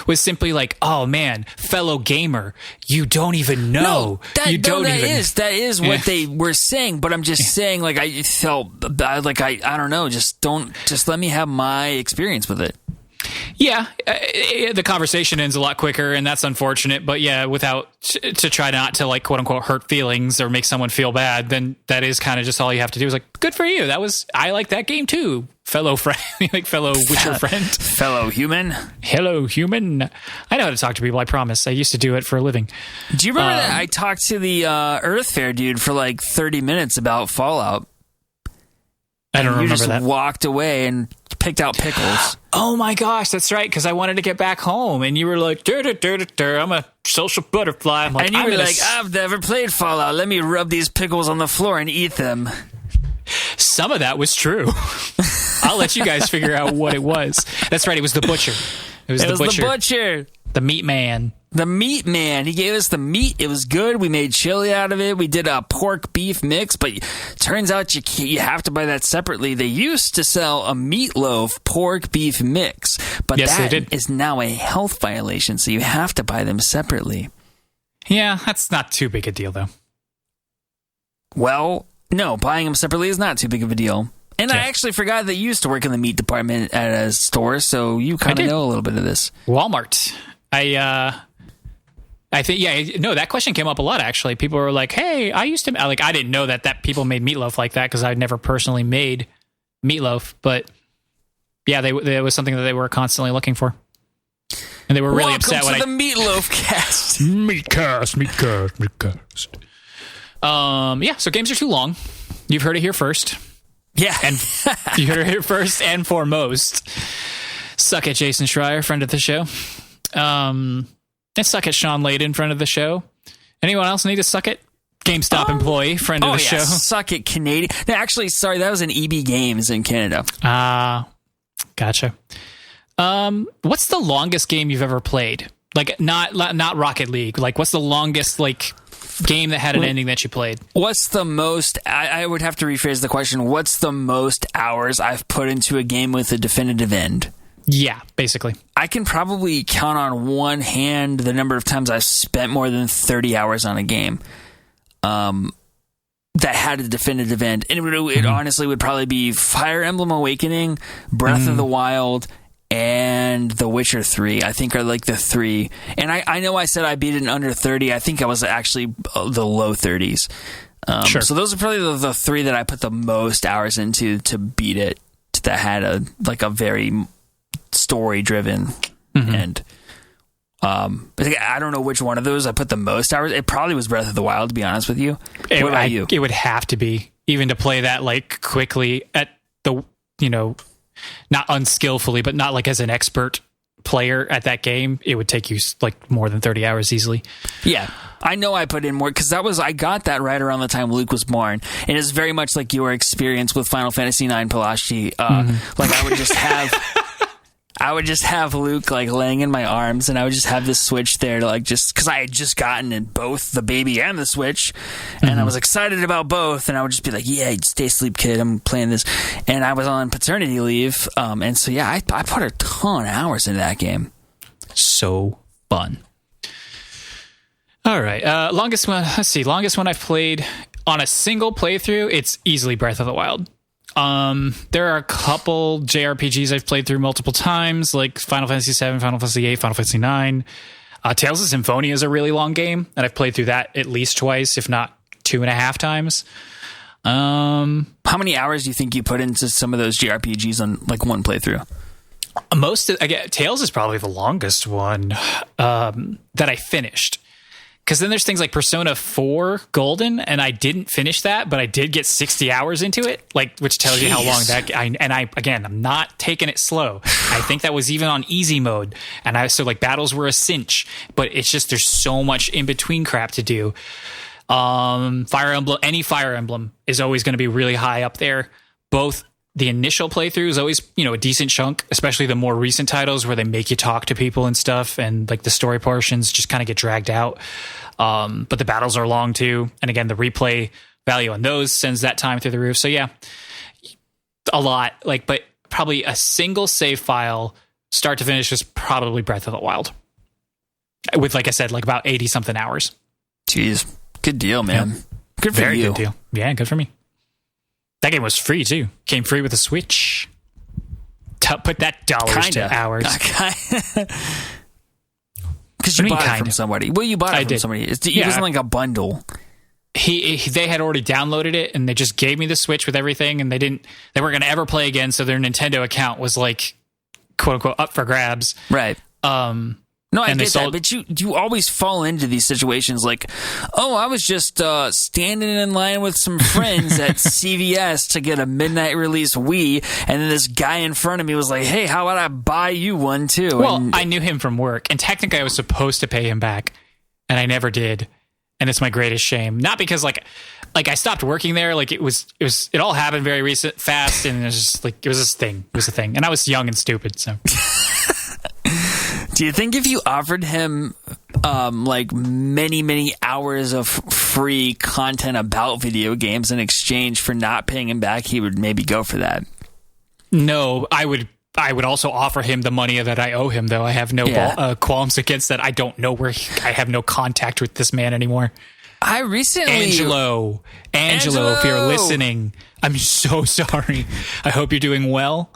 [SPEAKER 1] was simply like, oh man, fellow gamer, you don't even know. That is what they were saying, but I'm just saying, like, I felt bad, like I don't know, just let me have my experience with it. Yeah, the conversation ends a lot quicker, and that's unfortunate. But yeah, to try not to like quote unquote hurt feelings or make someone feel bad, then that is kind of just all you have to do. Is like, good for you. I like that game too, fellow friend, like fellow Witcher friend,
[SPEAKER 2] fellow human.
[SPEAKER 1] Hello, human. I know how to talk to people. I promise. I used to do it for a living.
[SPEAKER 2] Do you remember that I talked to the Earth Fair dude for like 30 minutes about Fallout?
[SPEAKER 1] I don't remember that.
[SPEAKER 2] You just walked away and picked out pickles.
[SPEAKER 1] Oh my gosh, that's right, because I wanted to get back home, and you were like, I'm a social butterfly. I'm like,
[SPEAKER 2] and you were like, I've never played Fallout. Let me rub these pickles on the floor and eat them.
[SPEAKER 1] Some of that was true. I'll let you guys figure out what it was. That's right, it was the butcher. It was the butcher. The meat man.
[SPEAKER 2] The meat man. He gave us the meat. It was good. We made chili out of it. We did a pork beef mix, but turns out you have to buy that separately. They used to sell a meatloaf pork beef mix, but yes, that is now a health violation, so you have to buy them separately.
[SPEAKER 1] Yeah, that's not too big a deal, though.
[SPEAKER 2] Well, no, buying them separately is not too big of a deal. And I actually forgot that you used to work in the meat department at a store, so you kind of know a little bit of this.
[SPEAKER 1] Walmart. I think, that question came up a lot, actually. People were like, hey, I didn't know that people made meatloaf like that, because I'd never personally made meatloaf. But yeah, it was something that they were constantly looking for. And they were really upset when
[SPEAKER 2] the Meatloaf Cast.
[SPEAKER 1] Meatcast. Yeah, so games are too long. You've heard it here first.
[SPEAKER 2] Yeah.
[SPEAKER 1] And you heard it here first and foremost. Suck it, Jason Schreier, friend of the show. And suck it, Sean Layden, friend of the show. Anyone else need to suck it? GameStop employee, friend of the show.
[SPEAKER 2] Suck it, Canadian. No, actually, sorry, that was an EB Games in Canada.
[SPEAKER 1] Gotcha. What's the longest game you've ever played? Like, not Rocket League. Like, what's the longest, like, game that had an ending that you played?
[SPEAKER 2] What's the most... I would have to rephrase the question. What's the most hours I've put into a game with a definitive end?
[SPEAKER 1] Yeah, basically.
[SPEAKER 2] I can probably count on one hand the number of times I've spent more than 30 hours on a game that had a definitive end. And it honestly would probably be Fire Emblem Awakening, Breath of the Wild, and The Witcher 3. I think are like the three. And I know I said I beat it in under 30. I think I was actually the low 30s. Sure. So those are probably the three that I put the most hours into to beat it, that had a very... story-driven end. I don't know which one of those I put the most hours. It probably was Breath of the Wild, to be honest with you. What about you?
[SPEAKER 1] It would have to be, even to play that like quickly at the, not unskillfully, but not like as an expert player at that game. It would take you like more than 30 hours easily. Yeah.
[SPEAKER 2] I know I put in more because I got that right around the time Luke was born, and it's very much like your experience with Final Fantasy IX, Palashi. Like I would just have Luke like laying in my arms, and I would just have the Switch there to like just because I had just gotten in both the baby and the Switch, and I was excited about both, and I would just be like, "Yeah, stay asleep, kid. I'm playing this." And I was on paternity leave, and so yeah, I put a ton of hours into that game.
[SPEAKER 1] So fun. All right, longest one. Let's see, longest one I've played on a single playthrough. It's easily Breath of the Wild. There are a couple JRPGs I've played through multiple times, like Final Fantasy VII, Final Fantasy VIII, Final Fantasy IX. Tales of Symphonia is a really long game, and I've played through that at least twice, if not 2.5 times.
[SPEAKER 2] How many hours do you think you put into some of those JRPGs on like one playthrough?
[SPEAKER 1] Tales is probably the longest one that I finished. Because then there's things like Persona 4 Golden, and I didn't finish that, but I did get 60 hours into it, which tells you how long that. I'm not taking it slow. I think that was even on easy mode, and battles were a cinch, but it's just there's so much in between crap to do. Fire Emblem is always going to be really high up there. Both the initial playthrough is always, a decent chunk, especially the more recent titles where they make you talk to people and stuff, and like the story portions just kind of get dragged out. But the battles are long too, and again, the replay value on those sends that time through the roof. So yeah, a lot. But probably a single save file, start to finish, is probably Breath of the Wild, with, like I said, about 80 something hours.
[SPEAKER 2] Jeez, good deal, man. Yeah. Good for
[SPEAKER 1] Very
[SPEAKER 2] you.
[SPEAKER 1] Good deal. Yeah, good for me. That game was free too. Came free with the Switch. Put that dollars to hours.
[SPEAKER 2] Because you bought it from somebody. Well, you bought it from somebody. It wasn't like a bundle.
[SPEAKER 1] They had already downloaded it, and they just gave me the Switch with everything, and they weren't going to ever play again. So their Nintendo account was like, quote unquote, up for grabs.
[SPEAKER 2] Right. No, I get that, but you always fall into these situations like, I was just standing in line with some friends at CVS to get a midnight release Wii, and then this guy in front of me was like, hey, how about I buy you one too?
[SPEAKER 1] Well, I knew him from work, and technically I was supposed to pay him back, and I never did, and it's my greatest shame. Not because I stopped working there, it all happened very fast, and it was just it was this thing. It was a thing, and I was young and stupid, so...
[SPEAKER 2] Do you think if you offered him many, many hours of free content about video games in exchange for not paying him back, he would maybe go for that?
[SPEAKER 1] No, I would also offer him the money that I owe him, though. I have no qualms against that. I don't know I have no contact with this man anymore.
[SPEAKER 2] I recently...
[SPEAKER 1] Angelo, if you're listening, I'm so sorry. I hope you're doing well.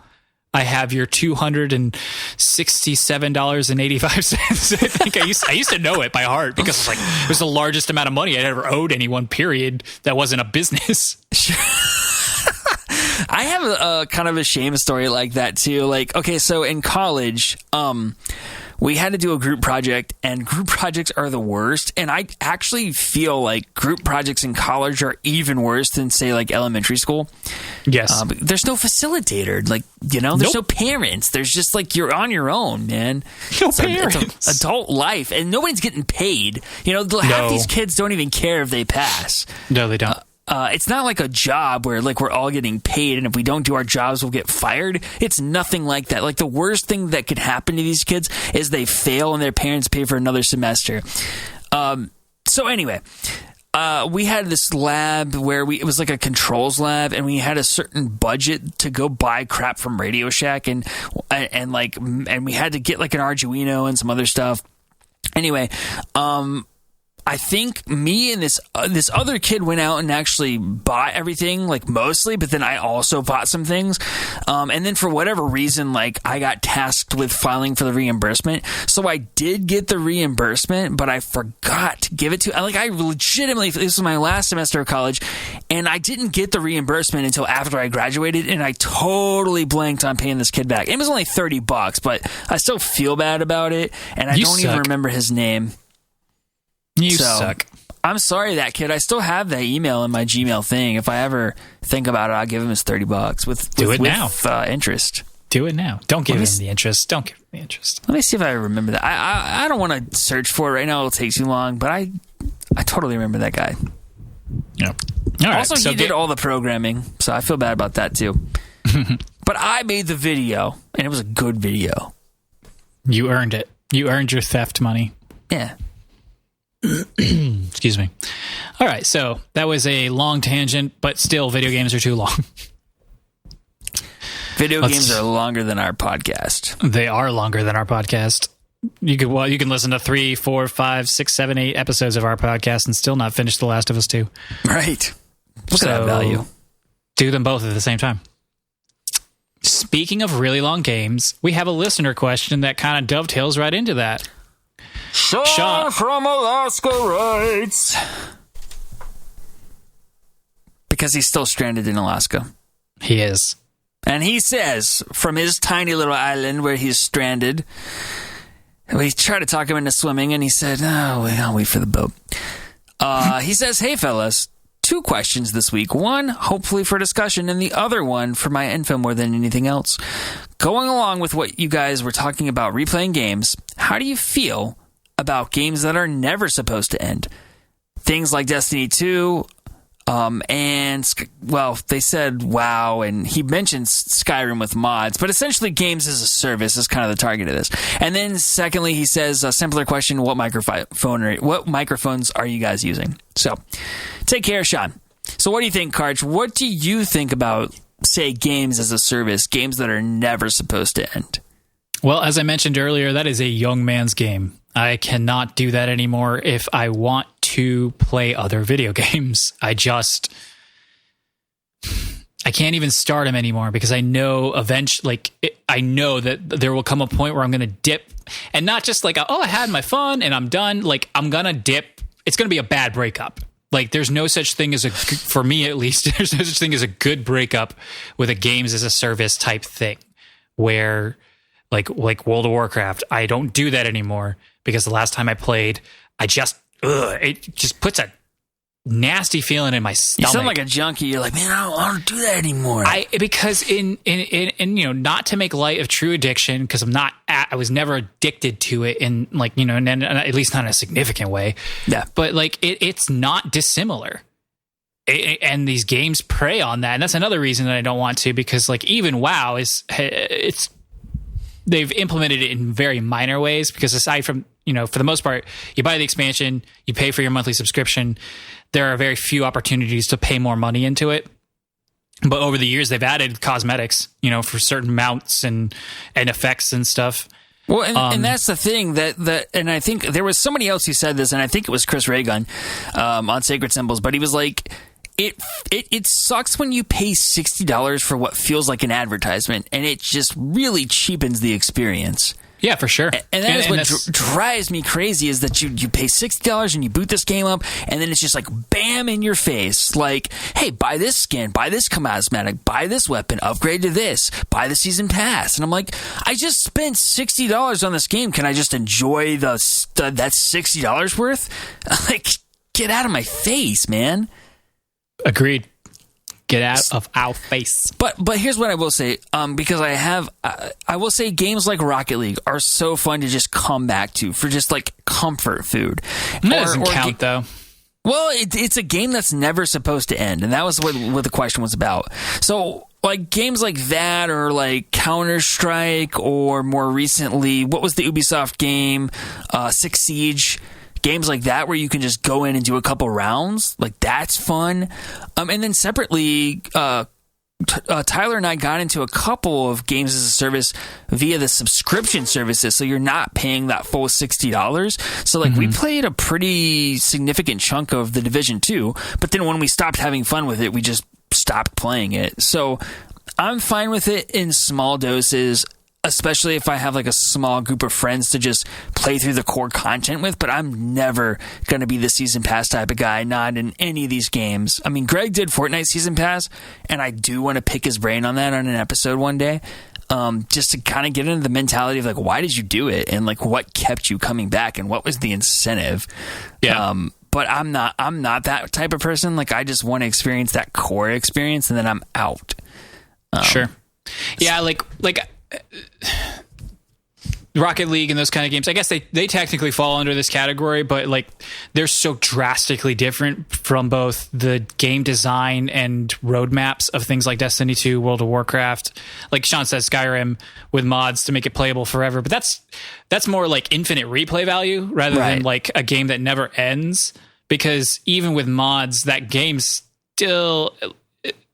[SPEAKER 1] I have your $267.85. I think I used to know it by heart because it was the largest amount of money I'd ever owed anyone, period. That wasn't a business.
[SPEAKER 2] I have a kind of a shame story like that too. So in college, we had to do a group project, and group projects are the worst. And I actually feel like group projects in college are even worse than, say, elementary school.
[SPEAKER 1] Yes.
[SPEAKER 2] There's no facilitator. There's no parents. There's just you're on your own, man.
[SPEAKER 1] No parents.
[SPEAKER 2] It's adult life, and nobody's getting paid. Half these kids don't even care if they pass.
[SPEAKER 1] No, they don't.
[SPEAKER 2] It's not like a job where we're all getting paid, and if we don't do our jobs, we'll get fired. It's nothing like that. The worst thing that could happen to these kids is they fail and their parents pay for another semester. So anyway, we had this lab where it was like a controls lab, and we had a certain budget to go buy crap from Radio Shack, and we had to get an Arduino and some other stuff. Anyway, I think me and this other kid went out and actually bought everything, mostly, but then I also bought some things. And then for whatever reason, I got tasked with filing for the reimbursement. So I did get the reimbursement, but I forgot to give it to, I legitimately, this was my last semester of college, and I didn't get the reimbursement until after I graduated, and I totally blanked on paying this kid back. It was only $30, but I still feel bad about it, and I don't even remember his name.
[SPEAKER 1] You suck.
[SPEAKER 2] I'm sorry, that kid. I still have that email in my Gmail thing. If I ever think about it, I'll give him his $30 with interest.
[SPEAKER 1] Do it now. Don't give him the interest. Don't give him the interest.
[SPEAKER 2] Let me see if I remember that. I don't want to search for it right now. It'll take too long, but I totally remember that guy.
[SPEAKER 1] Yeah. All right.
[SPEAKER 2] Also, he did all the programming, so I feel bad about that too. But I made the video, and it was a good video.
[SPEAKER 1] You earned it. You earned your theft money.
[SPEAKER 2] Yeah.
[SPEAKER 1] Excuse me. All right, so that was a long tangent, but still, video games are too long.
[SPEAKER 2] Video games are longer than our podcast.
[SPEAKER 1] They are longer than our podcast. You can listen to 3, 4, 5, 6, 7, 8 episodes of our podcast and still not finish The Last of Us 2.
[SPEAKER 2] Right. Look at that value.
[SPEAKER 1] Do them both at the same time. Speaking of really long games, we have a listener question that kind of dovetails right into that. Sean from Alaska writes,
[SPEAKER 2] because he's still stranded in Alaska.
[SPEAKER 1] He is.
[SPEAKER 2] And he says, from his tiny little island where he's stranded, we tried to talk him into swimming, and he said, I'll wait for the boat. He says, hey, fellas, 2 questions this week. One, hopefully for discussion, and the other one for my info more than anything else. Going along with what you guys were talking about replaying games, how do you feel about games that are never supposed to end? Things like Destiny 2, they said WoW, and he mentions Skyrim with mods, but essentially games as a service is kind of the target of this. And then secondly, he says a simpler question, what microphones are you guys using? So take care, Sean. So what do you think, Karch? What do you think about, say, games as a service, games that are never supposed to end?
[SPEAKER 1] Well, as I mentioned earlier, that is a young man's game. I cannot do that anymore if I want to play other video games. I can't even start them anymore because I know eventually, I know that there will come a point where I'm going to dip, and not just like, I had my fun and I'm done. Like, I'm going to dip. It's going to be a bad breakup. Like, there's no such thing as for me at least, there's no such thing as a good breakup with a games as a service type thing where like World of Warcraft, I don't do that anymore because the last time I played, it just puts a nasty feeling in my stomach.
[SPEAKER 2] You sound like a junkie. You're like, man, I don't want to do that anymore.
[SPEAKER 1] Because in not to make light of true addiction, because I was never addicted to it in and at least not in a significant way.
[SPEAKER 2] Yeah.
[SPEAKER 1] But it's not dissimilar. And these games prey on that. And that's another reason that I don't want to, because even WoW they've implemented it in very minor ways, because aside from, for the most part, you buy the expansion, you pay for your monthly subscription. There are very few opportunities to pay more money into it. But over the years, they've added cosmetics, for certain mounts and effects and stuff.
[SPEAKER 2] Well, and that's the thing and I think there was somebody else who said this, and I think it was Chris Raygun on Sacred Symbols, but he was like, It sucks when you pay $60 for what feels like an advertisement, and it just really cheapens the experience.
[SPEAKER 1] Yeah, for sure.
[SPEAKER 2] And that is what drives me crazy, is that you pay $60 and you boot this game up, and then it's just like bam in your face. Like, hey, buy this skin, buy this cosmetic, buy this weapon, upgrade to this, buy the season pass. And I'm like, I just spent $60 on this game. Can I just enjoy that $60 worth? Like, get out of my face, man.
[SPEAKER 1] Agreed. Get out of our face.
[SPEAKER 2] But here's what I will say, because I will say games like Rocket League are so fun to just come back to for just like comfort food.
[SPEAKER 1] That doesn't count though.
[SPEAKER 2] Well, it's a game that's never supposed to end, and that was what the question was about. So like games like that, or like Counter-Strike, or more recently, what was the Ubisoft game, Six Siege? Games like that where you can just go in and do a couple rounds, like that's fun. And then separately, Tyler and I got into a couple of games as a service via the subscription services, so you're not paying that full $60. So like we played a pretty significant chunk of The Division 2, but then when we stopped having fun with it, we just stopped playing it. So I'm fine with it in small doses, especially if I have like a small group of friends to just play through the core content with, but I'm never going to be the season pass type of guy, not in any of these games. I mean, Greg did Fortnite season pass, and I do want to pick his brain on that on an episode one day, just to kind of get into the mentality of like, why did you do it? And like, what kept you coming back, and what was the incentive?
[SPEAKER 1] Yeah.
[SPEAKER 2] But I'm not that type of person. Like, I just want to experience that core experience, and then I'm out.
[SPEAKER 1] Sure. Yeah. Like Rocket League and those kind of games, I guess they technically fall under this category, but like they're so drastically different from both the game design and roadmaps of things like Destiny 2, World of Warcraft. Like Sean says, Skyrim with mods to make it playable forever, but that's more like infinite replay value rather than like a game that never ends, because even with mods, that game's still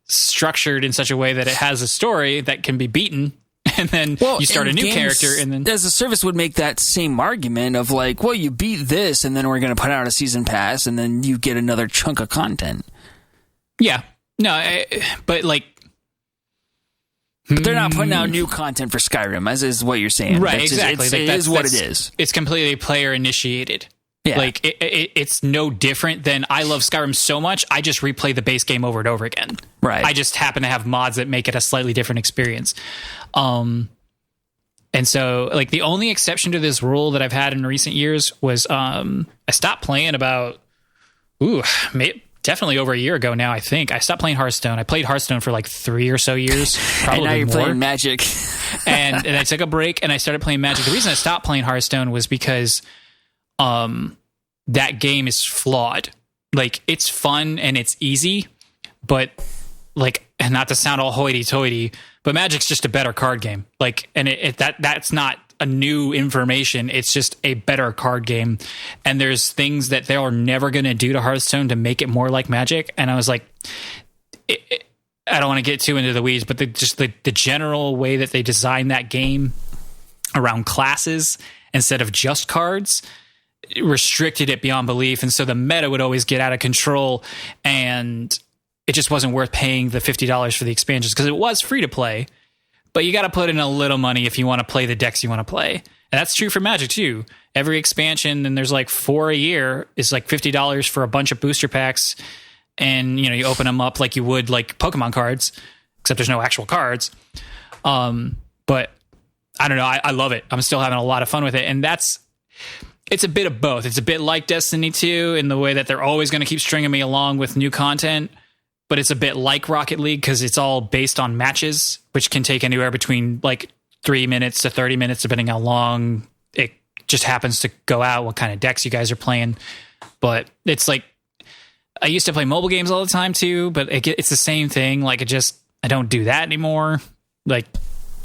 [SPEAKER 1] structured in such a way that it has a story that can be beaten. And then you start a new character, and then
[SPEAKER 2] as a service would make that same argument of like, well, you beat this, and then we're going to put out a season pass, and then you get another chunk of content.
[SPEAKER 1] Yeah, no, but like,
[SPEAKER 2] but they're not putting out new content for Skyrim, as is what you're saying,
[SPEAKER 1] right? Exactly,
[SPEAKER 2] it is what it is.
[SPEAKER 1] It's completely player initiated.
[SPEAKER 2] Yeah.
[SPEAKER 1] Like it's no different than I love Skyrim so much. I just replay the base game over and over again.
[SPEAKER 2] Right.
[SPEAKER 1] I just happen to have mods that make it a slightly different experience. And so like the only exception to this rule that I've had in recent years was I stopped playing about definitely over a year ago now. I think I stopped playing Hearthstone. I played Hearthstone for like 3 or so years, probably
[SPEAKER 2] and now you're
[SPEAKER 1] more.
[SPEAKER 2] playing Magic.
[SPEAKER 1] and I took a break and I started playing Magic. The reason I stopped playing Hearthstone was because that game is flawed. Like it's fun and it's easy, but like, and not to sound all hoity-toity, but Magic's just a better card game. Like, and that's not a new information. It's just a better card game. And there's things that they're never going to do to Hearthstone to make it more like Magic. And I was like, I don't want to get too into the weeds, but the general way that they designed that game around classes instead of just cards restricted it beyond belief. And so the meta would always get out of control, and it just wasn't worth paying the $50 for the expansions, because it was free to play, but you got to put in a little money if you want to play the decks you want to play. And that's true for Magic too. Every expansion, and there's like 4 a year, is like $50 for a bunch of booster packs. And, you know, you open them up like you would like Pokemon cards, except there's no actual cards. But I don't know. I love it. I'm still having a lot of fun with it. And it's a bit of both. It's a bit like Destiny 2 in the way that they're always going to keep stringing me along with new content. But it's a bit like Rocket League because it's all based on matches, which can take anywhere between like 3 minutes to 30 minutes, depending how long it just happens to go out, what kind of decks you guys are playing. But it's like, I used to play mobile games all the time too, but it's the same thing. Like I don't do that anymore. Like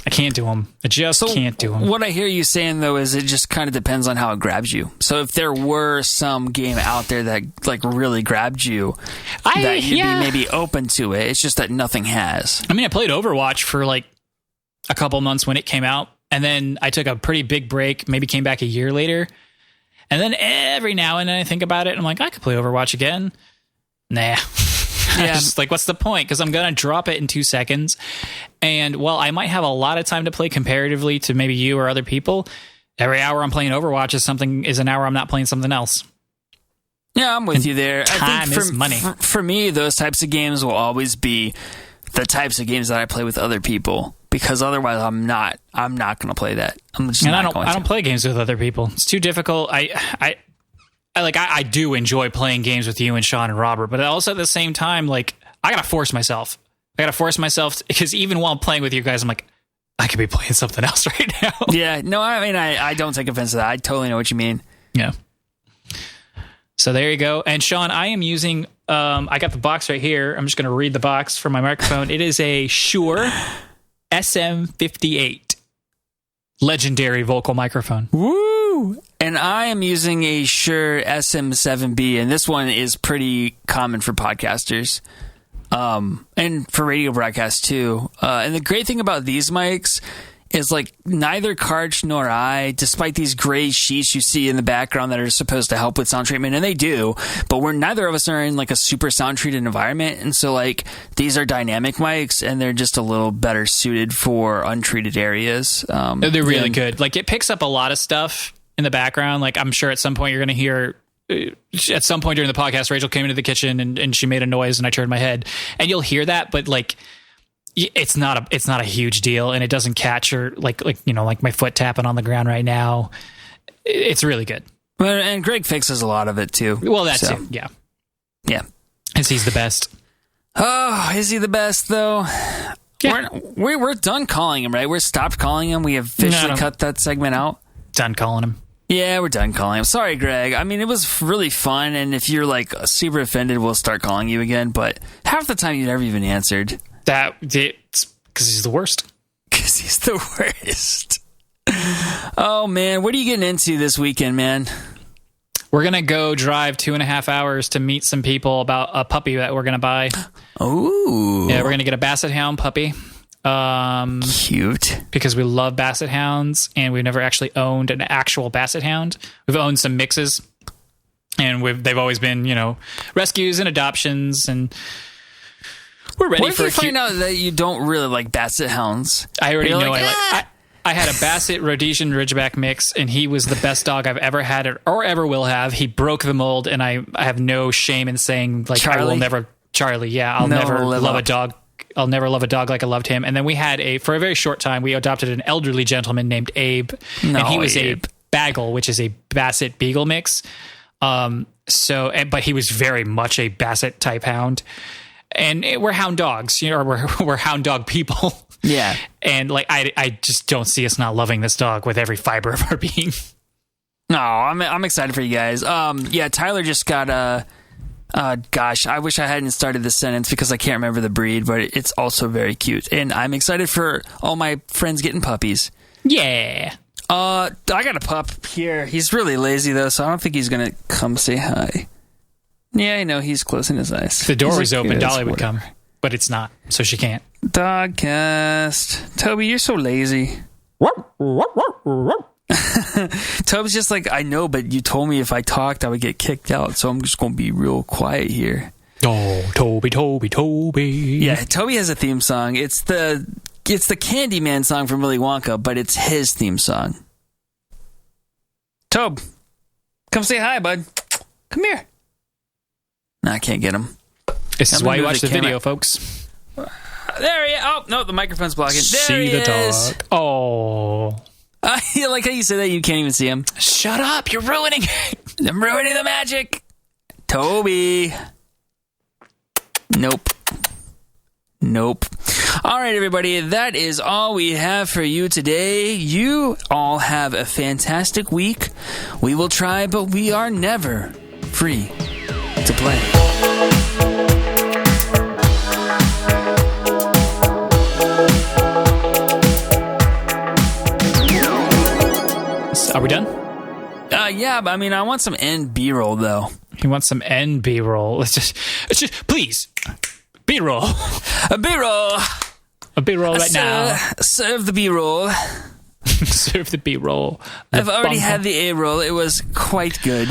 [SPEAKER 1] I can't do them. I just can't do them.
[SPEAKER 2] What I hear you saying though is it just kind of depends on how it grabs you. So if there were some game out there that like really grabbed you, that you'd be maybe open to it. It's just that nothing has.
[SPEAKER 1] I mean, I played Overwatch for like a couple months when it came out, and then I took a pretty big break, maybe came back a year later. And then every now and then I think about it and I'm like, I could play Overwatch again. Nah. Yeah. Just like, what's the point? Because I'm going to drop it in 2 seconds. And while I might have a lot of time to play comparatively to maybe you or other people, every hour I'm playing Overwatch is an hour I'm not playing something else.
[SPEAKER 2] Yeah, I'm with you there.
[SPEAKER 1] Time is money.
[SPEAKER 2] For me, those types of games will always be the types of games that I play with other people, because otherwise I'm not going to play that. I'm just not going to.
[SPEAKER 1] I don't play games with other people. It's too difficult. I do enjoy playing games with you and Sean and Robert, but also at the same time, like I gotta force myself. Because even while I'm playing with you guys, I'm like, I could be playing something else right now.
[SPEAKER 2] Yeah, no, I mean, I don't take offense to that. I totally know what you mean.
[SPEAKER 1] Yeah. So there you go. And Sean, I am using, I got the box right here. I'm just going to read the box from my microphone. It is a Shure SM58 legendary vocal microphone.
[SPEAKER 2] Woo! And I am using a Shure SM7B, and this one is pretty common for podcasters. And for radio broadcasts too. And the great thing about these mics is like neither Karch nor I, despite these gray sheets you see in the background that are supposed to help with sound treatment, and they do, but neither of us are in like a super sound treated environment. And so like these are dynamic mics and they're just a little better suited for untreated areas.
[SPEAKER 1] They're really good. Like it picks up a lot of stuff in the background. Like I'm sure at some point you're going to hear, at some point during the podcast, Rachel came into the kitchen and she made a noise and I turned my head, and you'll hear that, but like it's not a huge deal, and it doesn't catch or like you know, like my foot tapping on the ground right now. It's really good.
[SPEAKER 2] And Greg fixes a lot of it too.
[SPEAKER 1] Well, that's it. Yeah. Is he's the best?
[SPEAKER 2] Oh, is he the best though?
[SPEAKER 1] Yeah.
[SPEAKER 2] We're done calling him, right? We're stopped calling him. We have officially cut that segment out.
[SPEAKER 1] Done calling him.
[SPEAKER 2] Yeah, we're done calling him. Sorry, Greg. I mean, it was really fun, and if you're like super offended, we'll start calling you again. But half the time, you never even answered.
[SPEAKER 1] It's because he's the worst.
[SPEAKER 2] Because he's the worst. Oh man, what are you getting into this weekend, man?
[SPEAKER 1] We're gonna go drive 2.5 hours to meet some people about a puppy that we're gonna buy.
[SPEAKER 2] Ooh.
[SPEAKER 1] Yeah, we're gonna get a Basset Hound puppy.
[SPEAKER 2] Cute.
[SPEAKER 1] Because we love Basset Hounds, and we've never actually owned an actual Basset Hound. We've owned some mixes, and they've always been, you know, rescues and adoptions, and we're ready
[SPEAKER 2] for. What if you find out that you don't really like Basset Hounds?
[SPEAKER 1] I already know. I had a Basset Rhodesian Ridgeback mix, and he was the best dog I've ever had or ever will have. He broke the mold, and I have no shame in saying, like,
[SPEAKER 2] Charlie?
[SPEAKER 1] I will never... Charlie, yeah. I'll never love a dog. I'll never love a dog like I loved him. And then we had for a very short time, we adopted an elderly gentleman named Abe. And he was
[SPEAKER 2] Abe.
[SPEAKER 1] a Bagel, which is a Basset Beagle mix. But he was very much a Basset type hound. And we're hound dogs, or we're hound dog people.
[SPEAKER 2] Yeah.
[SPEAKER 1] And like, I just don't see us not loving this dog with every fiber of our being.
[SPEAKER 2] No, I'm excited for you guys. Yeah, Tyler just got gosh, I wish I hadn't started this sentence because I can't remember the breed, but it's also very cute. And I'm excited for all my friends getting puppies.
[SPEAKER 1] Yeah.
[SPEAKER 2] I got a pup here. He's really lazy though, so I don't think he's gonna come say hi. Yeah, I know, he's closing his eyes.
[SPEAKER 1] If the door was
[SPEAKER 2] like,
[SPEAKER 1] open,
[SPEAKER 2] "Yes,
[SPEAKER 1] Dolly would
[SPEAKER 2] whatever."
[SPEAKER 1] come, but it's not, so she can't.
[SPEAKER 2] Dogcast. Toby, you're so lazy. Toby's just like, I know, but you told me if I talked, I would get kicked out, so I'm just going to be real quiet here.
[SPEAKER 1] Oh, Toby.
[SPEAKER 2] Yeah, Toby has a theme song. It's the Candyman song from Willy Wonka, but it's his theme song. Tobe, come say hi, bud. Come here. No, I can't get him.
[SPEAKER 1] This is why you watch the
[SPEAKER 2] camera.
[SPEAKER 1] video, folks.
[SPEAKER 2] There he is. Oh, no, the microphone's blocking. There
[SPEAKER 1] See
[SPEAKER 2] he
[SPEAKER 1] the
[SPEAKER 2] is.
[SPEAKER 1] dog. Oh.
[SPEAKER 2] I like how you say that. You can't even see him.
[SPEAKER 1] Shut up. You're ruining it.
[SPEAKER 2] I'm ruining the magic. Toby. Nope. All right, everybody. That is all we have for you today. You all have a fantastic week. We will try, but we are never free to play.
[SPEAKER 1] Are we done?
[SPEAKER 2] Yeah, but I mean, I want some end B-roll, though.
[SPEAKER 1] You want some end B-roll? Let's just please, B-roll.
[SPEAKER 2] A B-roll.
[SPEAKER 1] A B-roll right now.
[SPEAKER 2] Serve the B-roll.
[SPEAKER 1] Serve the B-roll.
[SPEAKER 2] I've already had the A-roll. It was quite good.